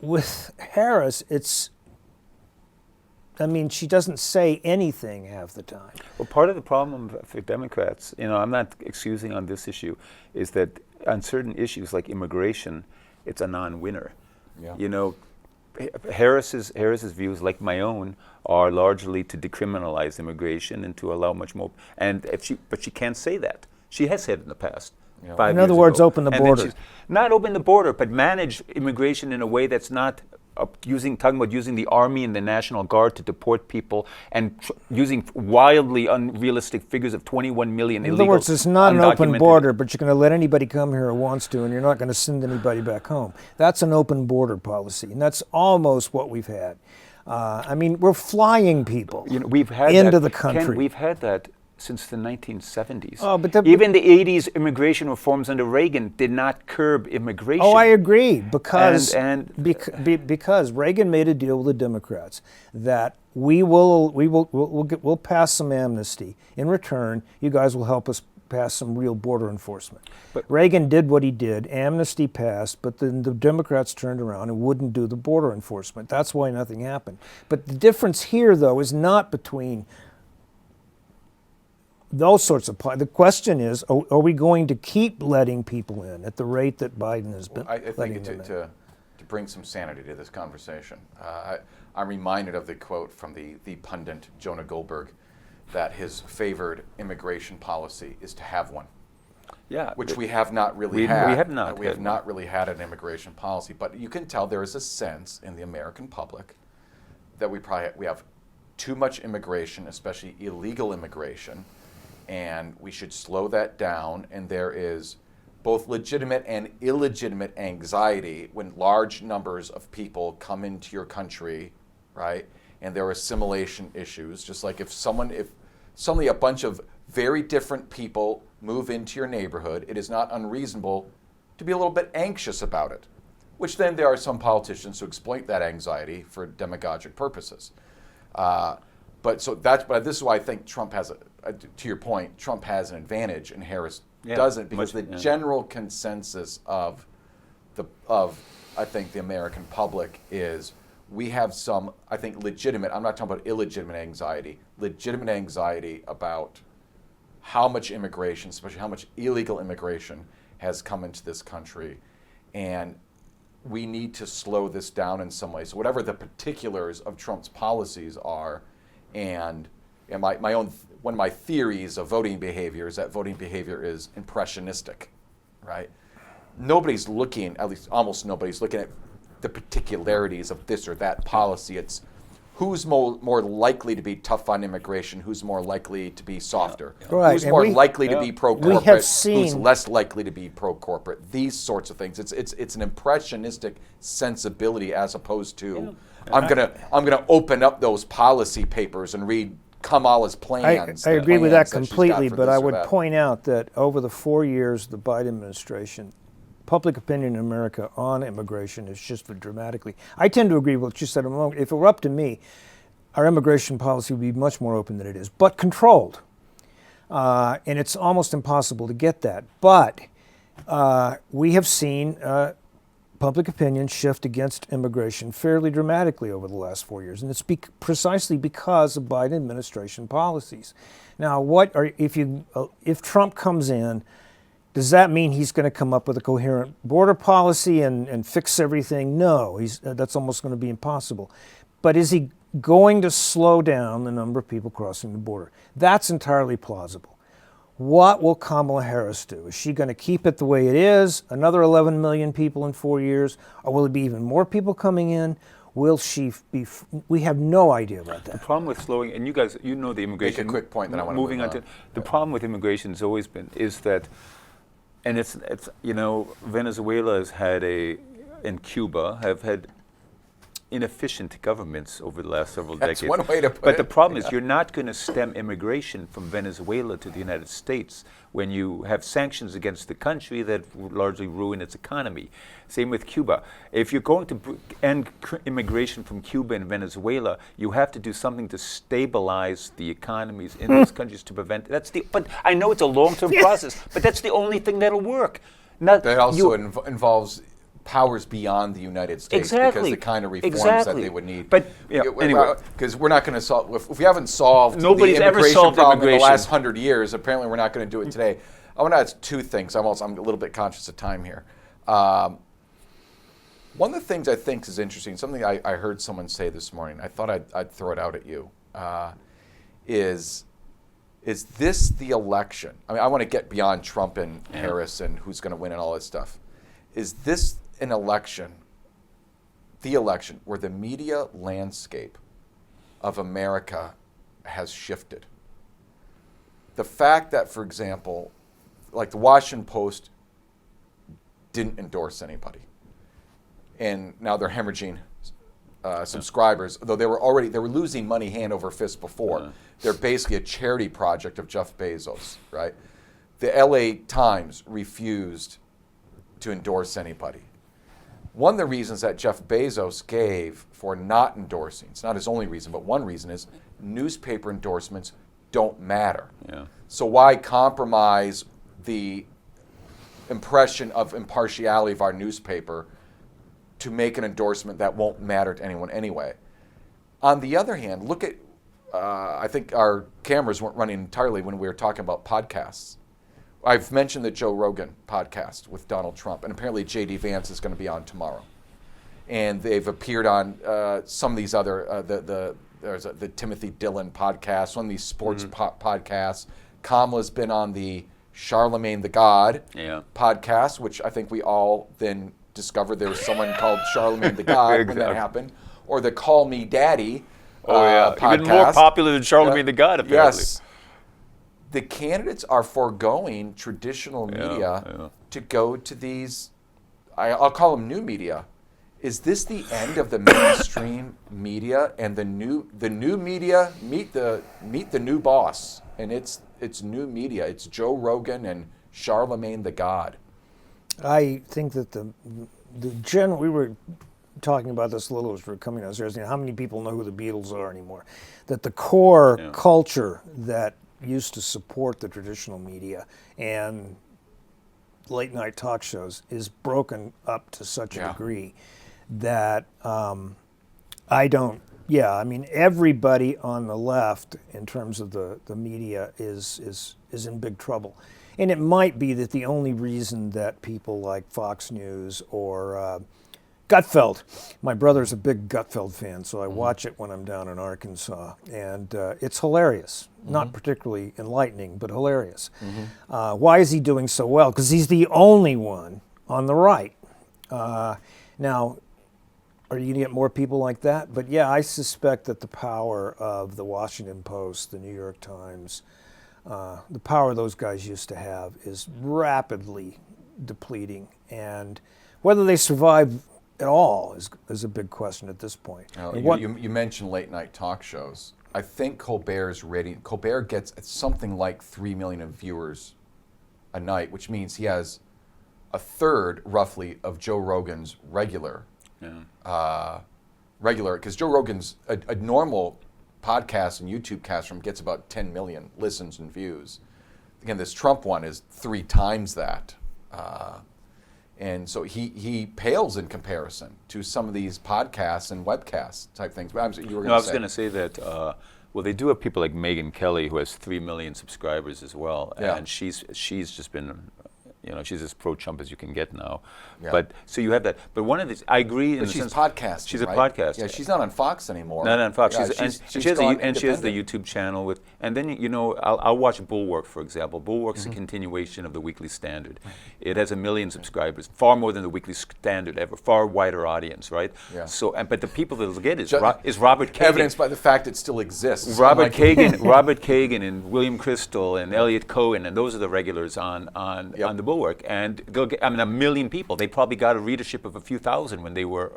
With Harris, she doesn't say anything half the time. Well, part of the problem for Democrats, I'm not excusing on this issue, is that on certain issues like immigration, it's a non-winner. Yeah. Harris's views, like my own, are largely to decriminalize immigration and to allow much more. But she can't say that. She has said it in the past. Yeah. 5 In years other words, ago. open the And then border. she's not open the border, but manage immigration in a way that's not talking about using the Army and the National Guard to deport people and using wildly unrealistic figures of 21 million illegals. In other words, it's not an open undocumented. border, but you're going to let anybody come here who wants to, and you're not going to send anybody back home. That's an open border policy, and that's almost what we've had. We're flying people We've had into that. the country. Ken, we've had that since the 1970s. Oh, but even the 80s immigration reforms under Reagan did not curb immigration. Oh, I agree, because And- because Reagan made a deal with the Democrats that we'll pass some amnesty. In return, you guys will help us pass some real border enforcement. But Reagan did what he did. Amnesty passed, but then the Democrats turned around and wouldn't do the border enforcement. That's why nothing happened. But the difference here, though, is not between those sorts of the question is, are we going to keep letting people in at the rate that Biden has been I think letting them in? to bring some sanity to this conversation, I'm reminded of the quote from the pundit Jonah Goldberg that his favored immigration policy is to have one. Yeah, Which we have not really we had. have not We had have not really had an immigration policy, but you can tell there is a sense in the American public that we have too much immigration, especially illegal immigration, and we should slow that down. And there is both legitimate and illegitimate anxiety when large numbers of people come into your country, right? And there are assimilation issues, just like if suddenly a bunch of very different people move into your neighborhood, it is not unreasonable to be a little bit anxious about it, which then there are some politicians who exploit that anxiety for demagogic purposes. But this is why I think Trump has, to your point, Trump has an advantage and Harris doesn't, because the general consensus of I think the American public is we have some, I think, legitimate, I'm not talking about illegitimate anxiety, legitimate anxiety about how much immigration, especially how much illegal immigration has come into this country. And we need to slow this down in some way. So whatever the particulars of Trump's policies are, and my own, one of my theories of voting behavior is that voting behavior is impressionistic, right? Nobody's looking, at least almost nobody's looking at the particularities of this or that policy. It's who's more likely to be tough on immigration, who's more likely to be softer, Right, who's and more we- likely to Yeah. be pro-corporate, have who's seen- less likely to be pro-corporate. These sorts of things. It's an impressionistic sensibility as opposed to I'm gonna open up those policy papers and read Kamala's plans. I the agree with that plans she's got completely, for but this I or would that. point out that over the 4 years of the Biden administration, public opinion in America on immigration has shifted dramatically. I tend to agree with what you said a moment. If it were up to me, our immigration policy would be much more open than it is, but controlled. And it's almost impossible to get that. But we have seen public opinion shift against immigration fairly dramatically over the last 4 years, and it's precisely because of Biden administration policies. Now, if Trump comes in, does that mean he's going to come up with a coherent border policy and fix everything? No, that's almost going to be impossible. But is he going to slow down the number of people crossing the border? That's entirely plausible. What will Kamala Harris do? Is she going to keep it the way it is, another 11 million people in 4 years, or will it be even more people coming in? Will she be? We have no idea about The that. problem with slowing, and you guys, you know the immigration. quick point, then I wanna moving move on to on. the problem with immigration has always been is that, and it's Venezuela has had and Cuba have had inefficient governments over the last several That's decades. one way to put But it. the problem is you're not going to stem immigration from Venezuela to the United States when you have sanctions against the country that largely ruin its economy. Same with Cuba. If you're going to end immigration from Cuba and Venezuela, you have to do something to stabilize the economies in those countries to prevent. But I know it's a long-term process, but that's the only thing that'll work. Not That also you- involves powers beyond the United States because Exactly. the kind of reforms that Exactly. they would need. But, yeah, anyway. Because we're not going to solve if we haven't solved Nobody's the ever immigration solved problem in the immigration. last 100 years. Apparently, we're not going to do it today. I want to ask two things. I'm a little bit conscious of time here. One of the things I think is interesting, something I heard someone say this morning. I thought I'd throw it out at you. Is this the election? I mean, I want to get beyond Trump and Harris and who's going to win and all this stuff. Is this an election, the election, where the media landscape of America has shifted? The fact that, for example, like the Washington Post didn't endorse anybody, and now they're hemorrhaging subscribers, though they were losing money hand over fist before. They're basically a charity project of Jeff Bezos, right? The LA Times refused to endorse anybody. One of the reasons that Jeff Bezos gave for not endorsing, it's not his only reason, but one reason is newspaper endorsements don't matter. Yeah. So why compromise the impression of impartiality of our newspaper to make an endorsement that won't matter to anyone anyway? On the other hand, look at, I think our cameras weren't running entirely when we were talking about podcasts. I've mentioned the Joe Rogan podcast with Donald Trump, and apparently J.D. Vance is going to be on tomorrow. And they've appeared on some of these other, there's the Timothy Dillon podcast, one of these sports podcasts. Kamala's been on the Charlemagne the God podcast, which I think we all then discovered there was someone called Charlemagne the God when that Exactly. happened. Or the Call Me Daddy podcast. Even more popular than Charlemagne the God, apparently. Yes. The candidates are foregoing traditional media to go to these, I'll call them new media. Is this the end of the mainstream media and the new media meet the new boss? And it's new media. It's Joe Rogan and Charlemagne the God. I think that the general, we were talking about this a little as we were coming downstairs, how many people know who the Beatles are anymore? That the core culture that used to support the traditional media and late night talk shows is broken up to such a degree that everybody on the left in terms of the media is in big trouble. And it might be that the only reason that people like Fox News or Gutfeld, my brother's a big Gutfeld fan, so I watch it when I'm down in Arkansas, and it's hilarious. Not particularly enlightening, but hilarious. Why is he doing so well? Because he's the only one on the right. Now, are you going to get more people like that? But yeah, I suspect that the power of the Washington Post, the New York Times, the power those guys used to have is rapidly depleting. And whether they survive at all is a big question at this point. And You mentioned late night talk shows. I think Colbert's rating, Colbert gets something like 3 million of viewers a night, which means he has a third, roughly, of Joe Rogan's regular, because Joe Rogan's, a normal podcast and YouTube cast from gets about 10 million listens and views. Again, this Trump one is 3 times that. And so he pales in comparison to some of these podcasts and webcasts type things. But you were No, I was going to say that, well, they do have people like Megyn Kelly, who has 3 million subscribers as well. Yeah. And she's just been, she's as pro-Trump as you can get now. Yeah. But so you have that. But one of these, I agree in But the she's sense. podcasting, She's a right? podcaster. Yeah, she's not on Fox anymore. Not on Fox. Yeah, She has gone the independent. YouTube channel with, and then I'll watch Bulwark, for example. Bulwark's a continuation of the Weekly Standard. It has 1 million subscribers, far more than the Weekly Standard ever, far wider audience, right? Yeah. So, but the people that'll get is Ju- Robert Kagan. Evidenced by the fact it still exists. Robert Unlike- Kagan, and William Crystal, and Elliot Cohen, and those are the regulars on Yep. the Bulwark. And they'll get, 1 million people. They probably got a readership of a few thousand when they were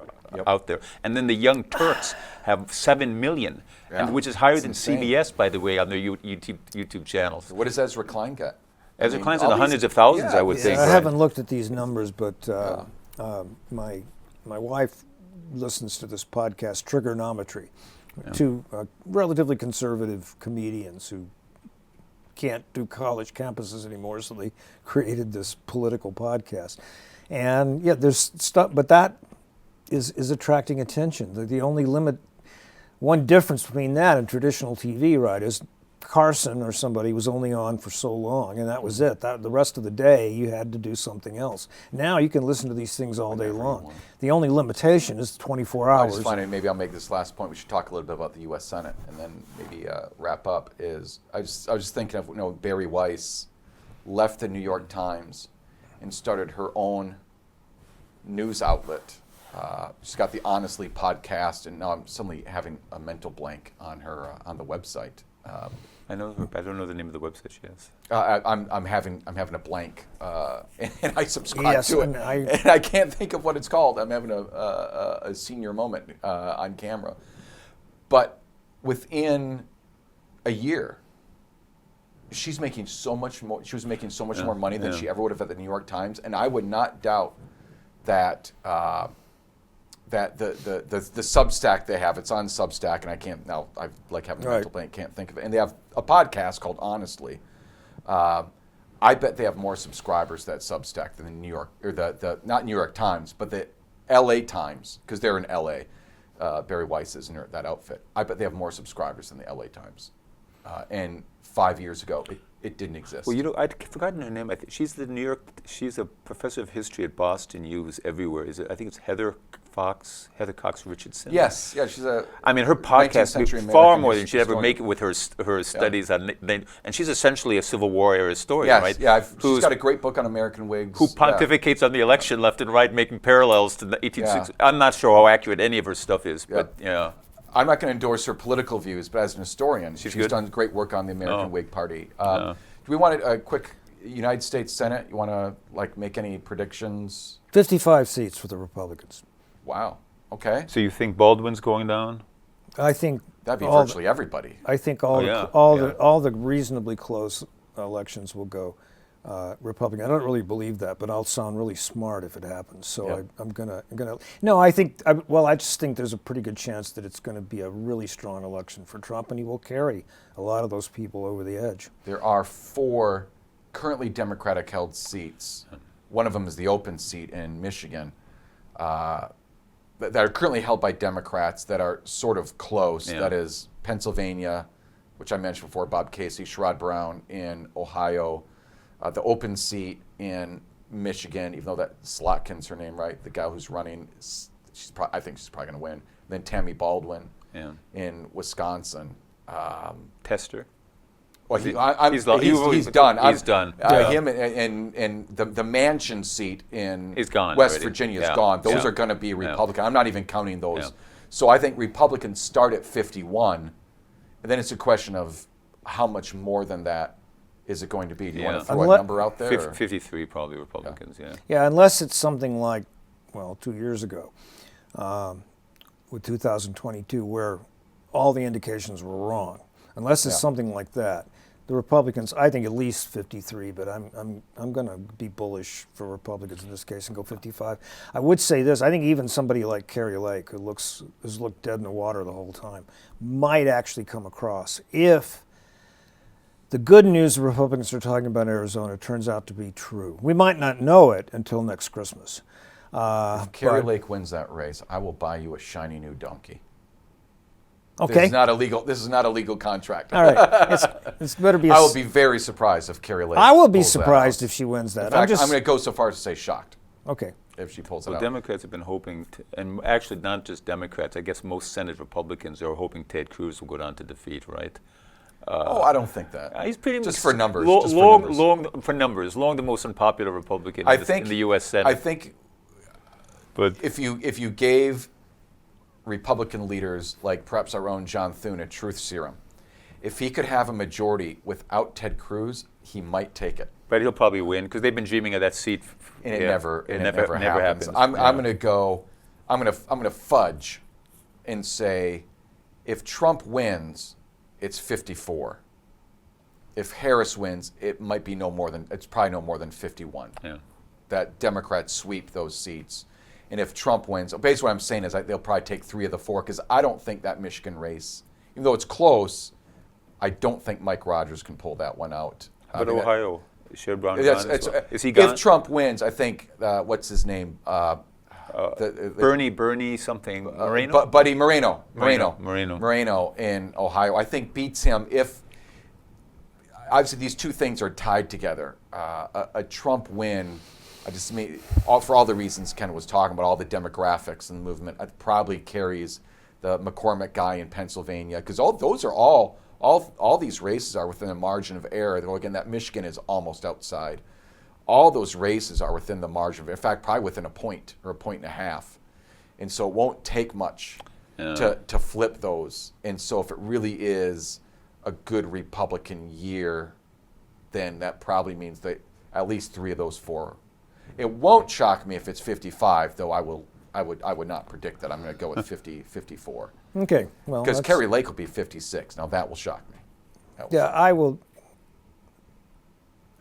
out there. And then the Young Turks have 7 million, Yeah. which is higher It's than insane. CBS, by the way, on their YouTube channels. What does Ezra Klein get? Ezra Klein's all in the these- hundreds of thousands, yeah, I would think. I right? haven't looked at these numbers, but my wife listens to this podcast, Trigonometry, two relatively conservative comedians who can't do college campuses anymore, so they created this political podcast. And yeah, there's stuff, but that is attracting attention. The only one difference between that and traditional TV, right, is Carson or somebody was only on for so long, and that was it. The rest of the day, you had to do something else. Now you can listen to these things all day long. The only limitation is 24 I hours. just find it, maybe I'll make this last point. We should talk a little bit about the U.S. Senate and then maybe wrap up. I was just thinking of, Barry Weiss left the New York Times and started her own news outlet. She's got the Honestly podcast, and now I'm suddenly having a mental blank on her on the website. I know her, I don't know the name of the website she has. I'm having a blank, and I subscribe Yes, to it, and and I can't think of what it's called. I'm having a senior moment on camera, but within a year, she's making so much more. She was making so much more money than she ever would have at the New York Times, and I would not doubt that. That the Substack they have, it's on Substack, and I can't now. I like having a mental blank, can't think of it. And they have a podcast called Honestly. I bet they have more subscribers that Substack than the New York or the not New York Times, but the L.A. Times, because they're in L.A. Barry Weiss is in that outfit. I bet they have more subscribers than the L.A. Times. And 5 years ago, it didn't exist. Well, I'd forgotten her name. She's she's a professor of history at Boston U, who's everywhere. I think it's Heather Cox Richardson. Yes, yeah, she's a. I mean, her 19th podcast century is far American more than she'd ever historian. make it with her studies on, and she's essentially a Civil War era historian, Yes, right? yeah, she's Who's- got a great book on American Whigs. who yeah. pontificates on the election left and right, making parallels to the 1860s. I'm not sure how accurate any of her stuff is, but yeah. I'm not going to endorse her political views, but as an historian, she's good? done great work on the American Oh. Whig Party. No. Do we want a quick United States Senate? You want to make any predictions? 55 seats for the Republicans. Wow. Okay. So you think Baldwin's going down? I think That'd be all virtually everybody. I think Oh, all the reasonably close elections will go Republican. I don't really believe that, but I'll sound really smart if it happens. So Yeah. I'm gonna. No, I just think there's a pretty good chance that it's going to be a really strong election for Trump, and he will carry a lot of those people over the edge. There are 4 currently Democratic-held seats. One of them is the open seat in Michigan that are currently held by Democrats that are sort of close. Yeah. That is Pennsylvania, which I mentioned before, Bob Casey, Sherrod Brown in Ohio, the open seat in Michigan, even though that Slotkin's her name, right? The guy who's running, I think she's probably going to win. Then Tammy Baldwin Yeah. in Wisconsin. Tester. Well, he's done. I'm- He's done. Yeah. Him and the Manchin seat in He's gone West already. Virginia is Yeah. gone. Those Yeah. are going to be Republican. I'm not even counting those. Yeah. So I think Republicans start at 51, and then it's a question of how much more than that is it going to be. Do you want Yeah. to throw a Unle- number out there? or- 53 probably Republicans, yeah. Yeah, unless it's something like, well, 2 years ago, with 2022, where all the indications were wrong. Unless it's Yeah. something like that, the Republicans, I think at least 53, but I'm going to be bullish for Republicans in this case and go 55. I would say this: I think even somebody like Kerry Lake, who has looked dead in the water the whole time, might actually come across if the good news the Republicans are talking about in Arizona turns out to be true. We might not know it until next Christmas. If Kerry but- Lake wins that race, I will buy you a shiny new donkey. Okay. This is not a legal. This is not a legal contract. All right. It's better be. I will be very surprised if Kerry Lake. I will be pulls that surprised out. if she wins that. In fact, I'm I'm going to go so far as to say shocked okay. if she pulls it Well, out. Democrats have been hoping, and actually not just Democrats, I guess most Senate Republicans are hoping Ted Cruz will go down to defeat, right? Oh, I don't think that. He's pretty just much for numbers. Long, just for numbers. long the most unpopular Republican I in think the U.S. Senate. I think but if you gave Republican leaders like perhaps our own John Thune a truth serum, if he could have a majority without Ted Cruz, he might take it. but he'll probably win because they've been dreaming of that seat. And it yeah, never never happens. happens. I'm Yeah. going to go. I'm going to fudge, and say, if Trump wins, it's 54. If Harris wins, it might be no more than. It's probably no more than 51. Yeah. That Democrats sweep those seats, and if Trump wins, basically what I'm saying is they'll probably take 3 of the 4 because I don't think that Michigan race, even though it's close, I don't think Mike Rogers can pull that one out. But I mean, Ohio, Sherrod Brown That's- gone as it's- well. Is he gone? If Trump wins, I think what's his name? Bernie something Moreno. Buddy Moreno. Moreno. In Ohio, I think beats him if. Obviously, these two things are tied together. A Trump win, I just mean, for all the reasons Ken was talking about, all the demographics and the movement, it probably carries the McCormick guy in Pennsylvania because those are all these races are within a margin of error. Though again, that Michigan is almost outside. All those races are within the margin of, in fact, probably within a point or a point and a half, and so it won't take much to flip those. And so if it really is a good Republican year, then that probably means that at least 3 of those 4. It won't shock me if it's 55, though. I would not predict that. I'm going to go with 54 Okay. Well, because that's- Kerry Lake will be 56. Now that will shock me. That will Yeah, shock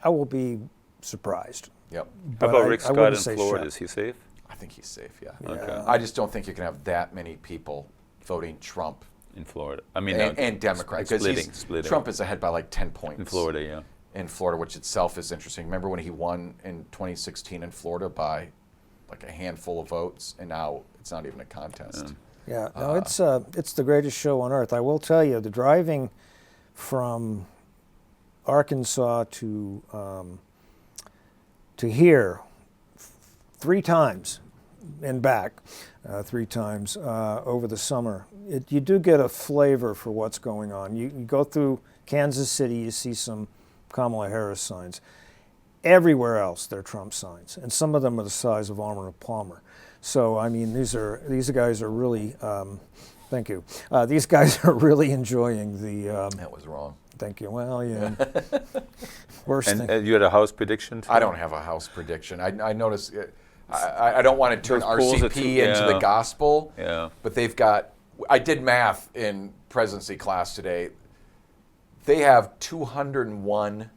I will be surprised. me. Yep. How but about I- Rick I Scott wouldn't in say Florida? shocked. Is he safe? I think he's safe. Yeah. Okay. I just don't think you can have that many people voting Trump In Florida. I mean, and Democrat because splitting. Trump is ahead by like 10 points In Florida, yeah. in Florida, which itself is interesting. Remember when he won in 2016 in Florida by like a handful of votes, and now it's not even a contest. Yeah, no, it's the greatest show on earth. I will tell you, the driving from Arkansas to here 3 times and back 3 times over the summer, you do get a flavor for what's going on. You go through Kansas City, you see some Kamala Harris signs. Everywhere else, they're Trump signs, and some of them are the size of Arnold Palmer. So, I mean, these guys are really. Thank you. These guys are really enjoying the. That was wrong. Thank you. Well, yeah. Worst And thing. you had a house prediction? Too? I don't have a house prediction. I noticed. I don't want to turn Those polls are RCP too- into the yeah. gospel. Yeah. But they've got. I did math in presidency class today. They have 201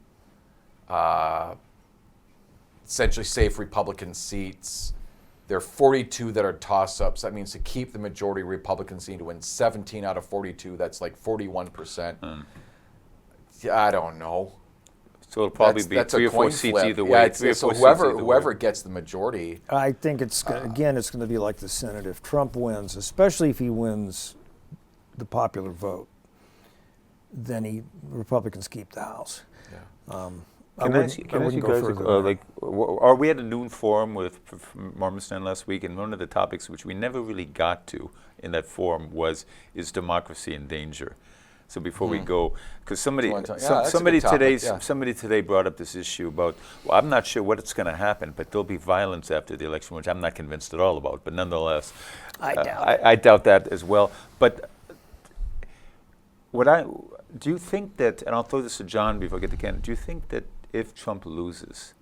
essentially safe Republican seats. There are 42 that are toss-ups. That means to keep the majority Republicans need to win 17 out of 42. That's like 41%. I don't know. So it'll probably be That's 3 a or 4 coin seats flip. either Yeah, way. it's- 3 or so 4 seats either whoever way. gets the majority. I think it's again. It's going to be like the Senate. If Trump wins, especially if he wins the popular vote, then Republicans keep the House. Yeah. Can I ask you guys, we had a noon forum with Marmonston last week, and one of the topics which we never really got to in that forum is democracy in danger? So before we go, because somebody, wanna talk- yeah, that's a somebody good topic, today, yeah. somebody today brought up this issue about. Well, I'm not sure what's going to happen, but there'll be violence after the election, which I'm not convinced at all about. But nonetheless, I doubt it. I doubt that as well. But do you think that? And I'll throw this to John before I get to Ken. Do you think that if Trump loses,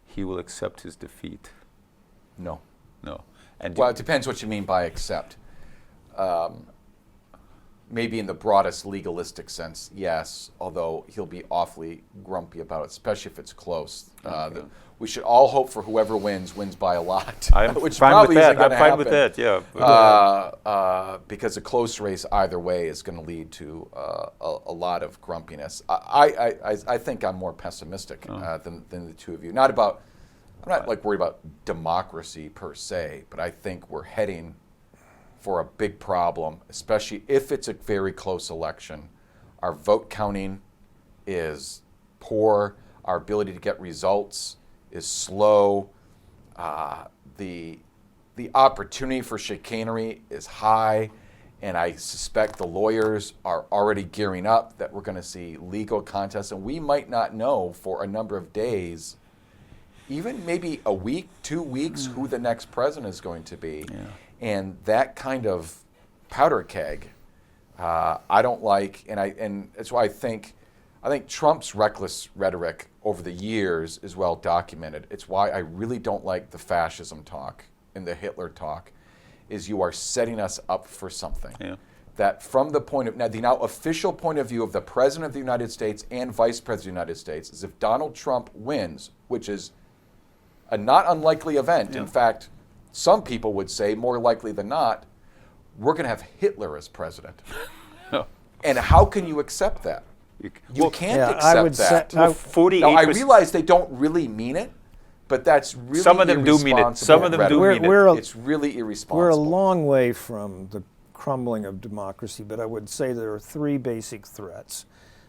he will accept his defeat? No. No. And Well, it depends what you mean by accept. Maybe in the broadest legalistic sense, yes, although he'll be awfully grumpy about it, especially if it's close. We should all hope for whoever wins by a lot. I'm which fine probably with that. isn't gonna I'm fine with happen. that. Yeah. Because a close race either way is going to lead to a lot of grumpiness. I think I'm more pessimistic than the two of you. I'm not like worried about democracy per se, but I think we're heading for a big problem, especially if it's a very close election. Our vote counting is poor. Our ability to get results is slow. The opportunity for chicanery is high, and I suspect the lawyers are already gearing up that we're going to see legal contests, and we might not know for a number of days, even maybe a week, 2 weeks, who the next president is going to be. Yeah. And that kind of powder keg, I don't like, and that's why I think Trump's reckless rhetoric over the years is well documented. It's why I really don't like the fascism talk and the Hitler talk, is you are setting us up for something. Yeah. That from the point of, the now official point of view of the President of the United States and Vice President of the United States is if Donald Trump wins, which is a not unlikely event. Yeah. In fact, some people would say more likely than not, we're going to have Hitler as president. No. And how can you accept that? You can't yeah, accept I would that. say- I- 48%. Now, I realize they don't really mean it, but that's really Some of them do mean it. Some of them do rhetoric. mean it. It's really irresponsible. We're a long way from the crumbling of democracy, but I would say there are three basic threats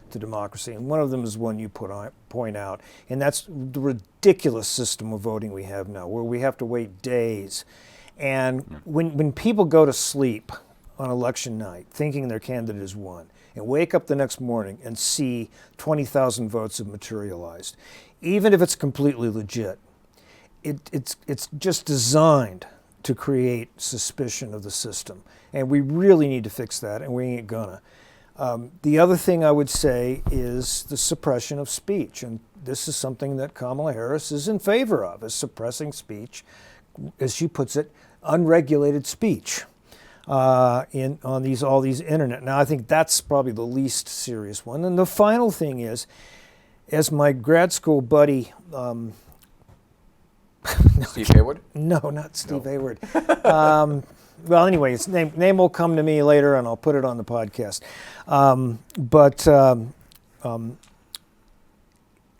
to democracy, and one of them is one you point out, and that's the ridiculous system of voting we have now, where we have to wait days. And when people go to sleep on election night thinking their candidate has won, and wake up the next morning and see 20,000 votes have materialized, even if it's completely legit, it's just designed to create suspicion of the system. And we really need to fix that, and we ain't gonna. The other thing I would say is the suppression of speech. And this is something that Kamala Harris is in favor of, is suppressing speech, as she puts it, unregulated speech on all these internet. Now, I think that's probably the least serious one. And the final thing is, as my grad school buddy, Steve Hayward? no, not Steve Hayward. Well, anyway, his name will come to me later, and I'll put it on the podcast.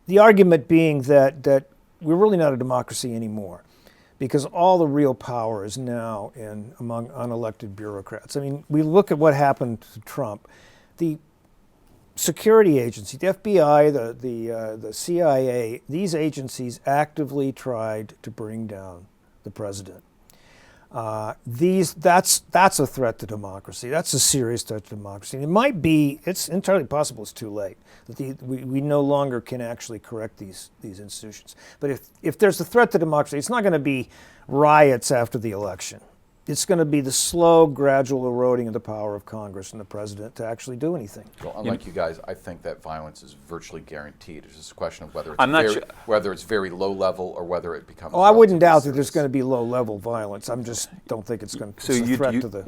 The argument being that we're really not a democracy anymore, because all the real power is now among unelected bureaucrats. I mean, we look at what happened to Trump. The security agency, the FBI, the CIA, these agencies actively tried to bring down the president. That's a threat to democracy. That's a serious threat to democracy. And it's entirely possible it's too late, that we no longer can actually correct these institutions. But if there's a threat to democracy, it's not going to be riots after the election. It's going to be the slow, gradual eroding of the power of Congress and the president to actually do anything. Well, unlike you guys, I think that violence is virtually guaranteed. It's just a question of whether I'm not it's sure- whether it's very low level or whether it becomes. Oh, I wouldn't doubt that relatively there's going to serious. be low-level violence. I just don't think it's going to So be a threat to the...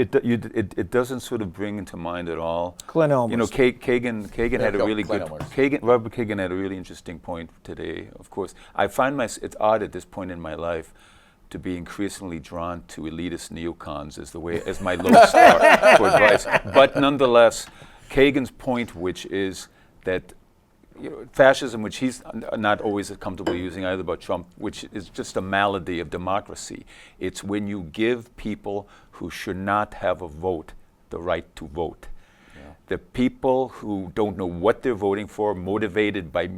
it doesn't sort of bring into mind at all. Glenn Elmer. You know, Kagan had a go, really Glenn good. Elmer. Robert Kagan had a really interesting point today. Of course, I find it's odd at this point in my life to be increasingly drawn to elitist neocons as my lodestar for advice. But nonetheless, Kagan's point, which is that fascism, which he's not always comfortable using either about Trump, which is just a malady of democracy. It's when you give people who should not have a vote the right to vote. The people who don't know what they're voting for, motivated by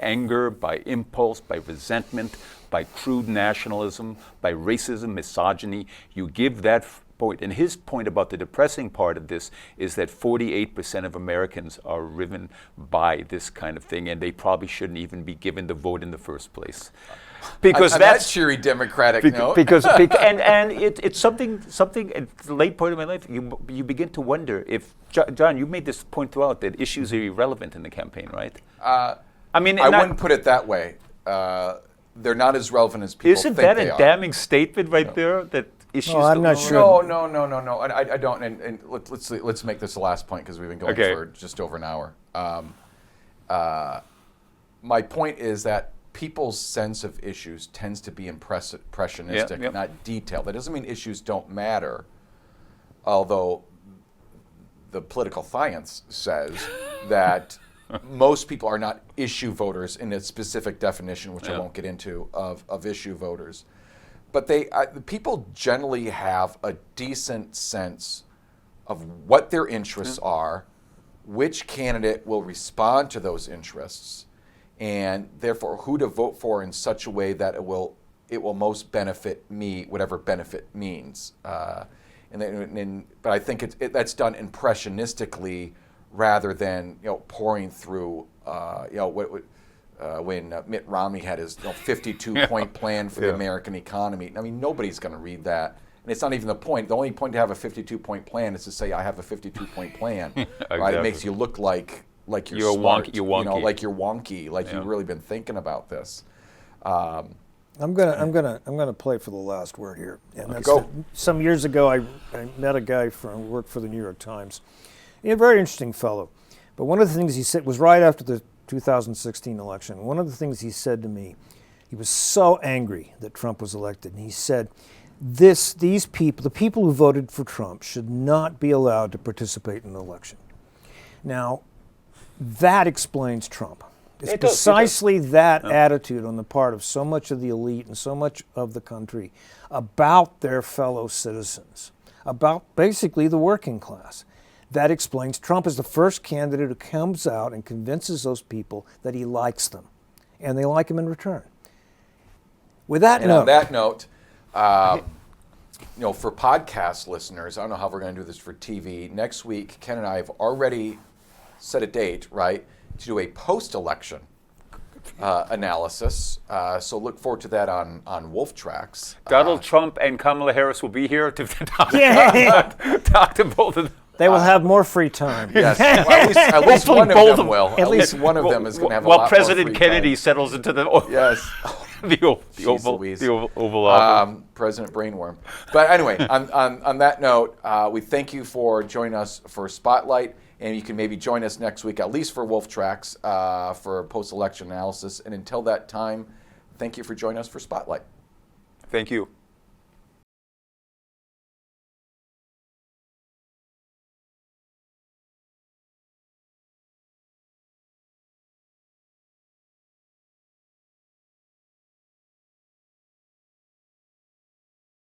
anger, by impulse, by resentment, by crude nationalism, by racism, misogyny, you give point. And his point about the depressing part of this is that 48% of Americans are riven by this kind of thing, and they probably shouldn't even be given the vote in the first place. Because on that's that cheery Democratic note. and it's something at the late point of my life, you begin to wonder if, John, you made this point throughout that issues are irrelevant in the campaign, right? I mean, I wouldn't put it that way. They're not as relevant as people isn't think that they a are. damning statement right there? That issues. I'm don't not know- sure. No. I don't. And let's make this the last point because we've been going Okay. for just over an hour. My point is that people's sense of issues tends to be impressionistic, Yep. not detailed. That doesn't mean issues don't matter, although the political science says that most people are not issue voters in a specific definition, which I Yeah. won't get into, of issue voters. But people generally have a decent sense of what their interests are, which candidate will respond to those interests, and therefore who to vote for in such a way that it will most benefit me, whatever benefit means. But I think that's done impressionistically rather than pouring through when Mitt Romney had his 52-point plan for the American economy. I mean, nobody's going to read that. And it's not even the point. The only point to have a 52-point plan is to say, I have a 52-point plan. Right? Exactly. It makes you look like you're You're smart. wonky- you're wonky. Like you're wonky, like you've really been thinking about this. I'm gonna play for the last word here. And that's Go. some years ago, I met a guy who worked for the New York Times. He's a very interesting fellow. But one of the things he said was right after the 2016 election. One of the things he said to me, he was so angry that Trump was elected, and he said, these people, the people who voted for Trump, should not be allowed to participate in the election. Now, that explains Trump. It's It does, it does. precisely that attitude on the part of so much of the elite and so much of the country about their fellow citizens, about basically the working class. That explains Trump is the first candidate who comes out and convinces those people that he likes them, and they like him in return. With that And note, on that note, for podcast listeners, I don't know how we're going to do this for TV. Next week, Ken and I have already set a date, right, to do a post-election analysis. So look forward to that on Wolf Tracks. Donald Trump and Kamala Harris will be here to talk, Yeah. talk to both of them. they will have more free time. Yes, well, at least Hopefully one of both them of- will. At least one of them While- is going to have a while lot President more free Kennedy time. settles into the Yes. the Oval Office. President Brainworm. But anyway, on that note, we thank you for joining us for Spotlight, and you can maybe join us next week, at least for Wolf Tracks, for post-election analysis. And until that time, thank you for joining us for Spotlight. Thank you.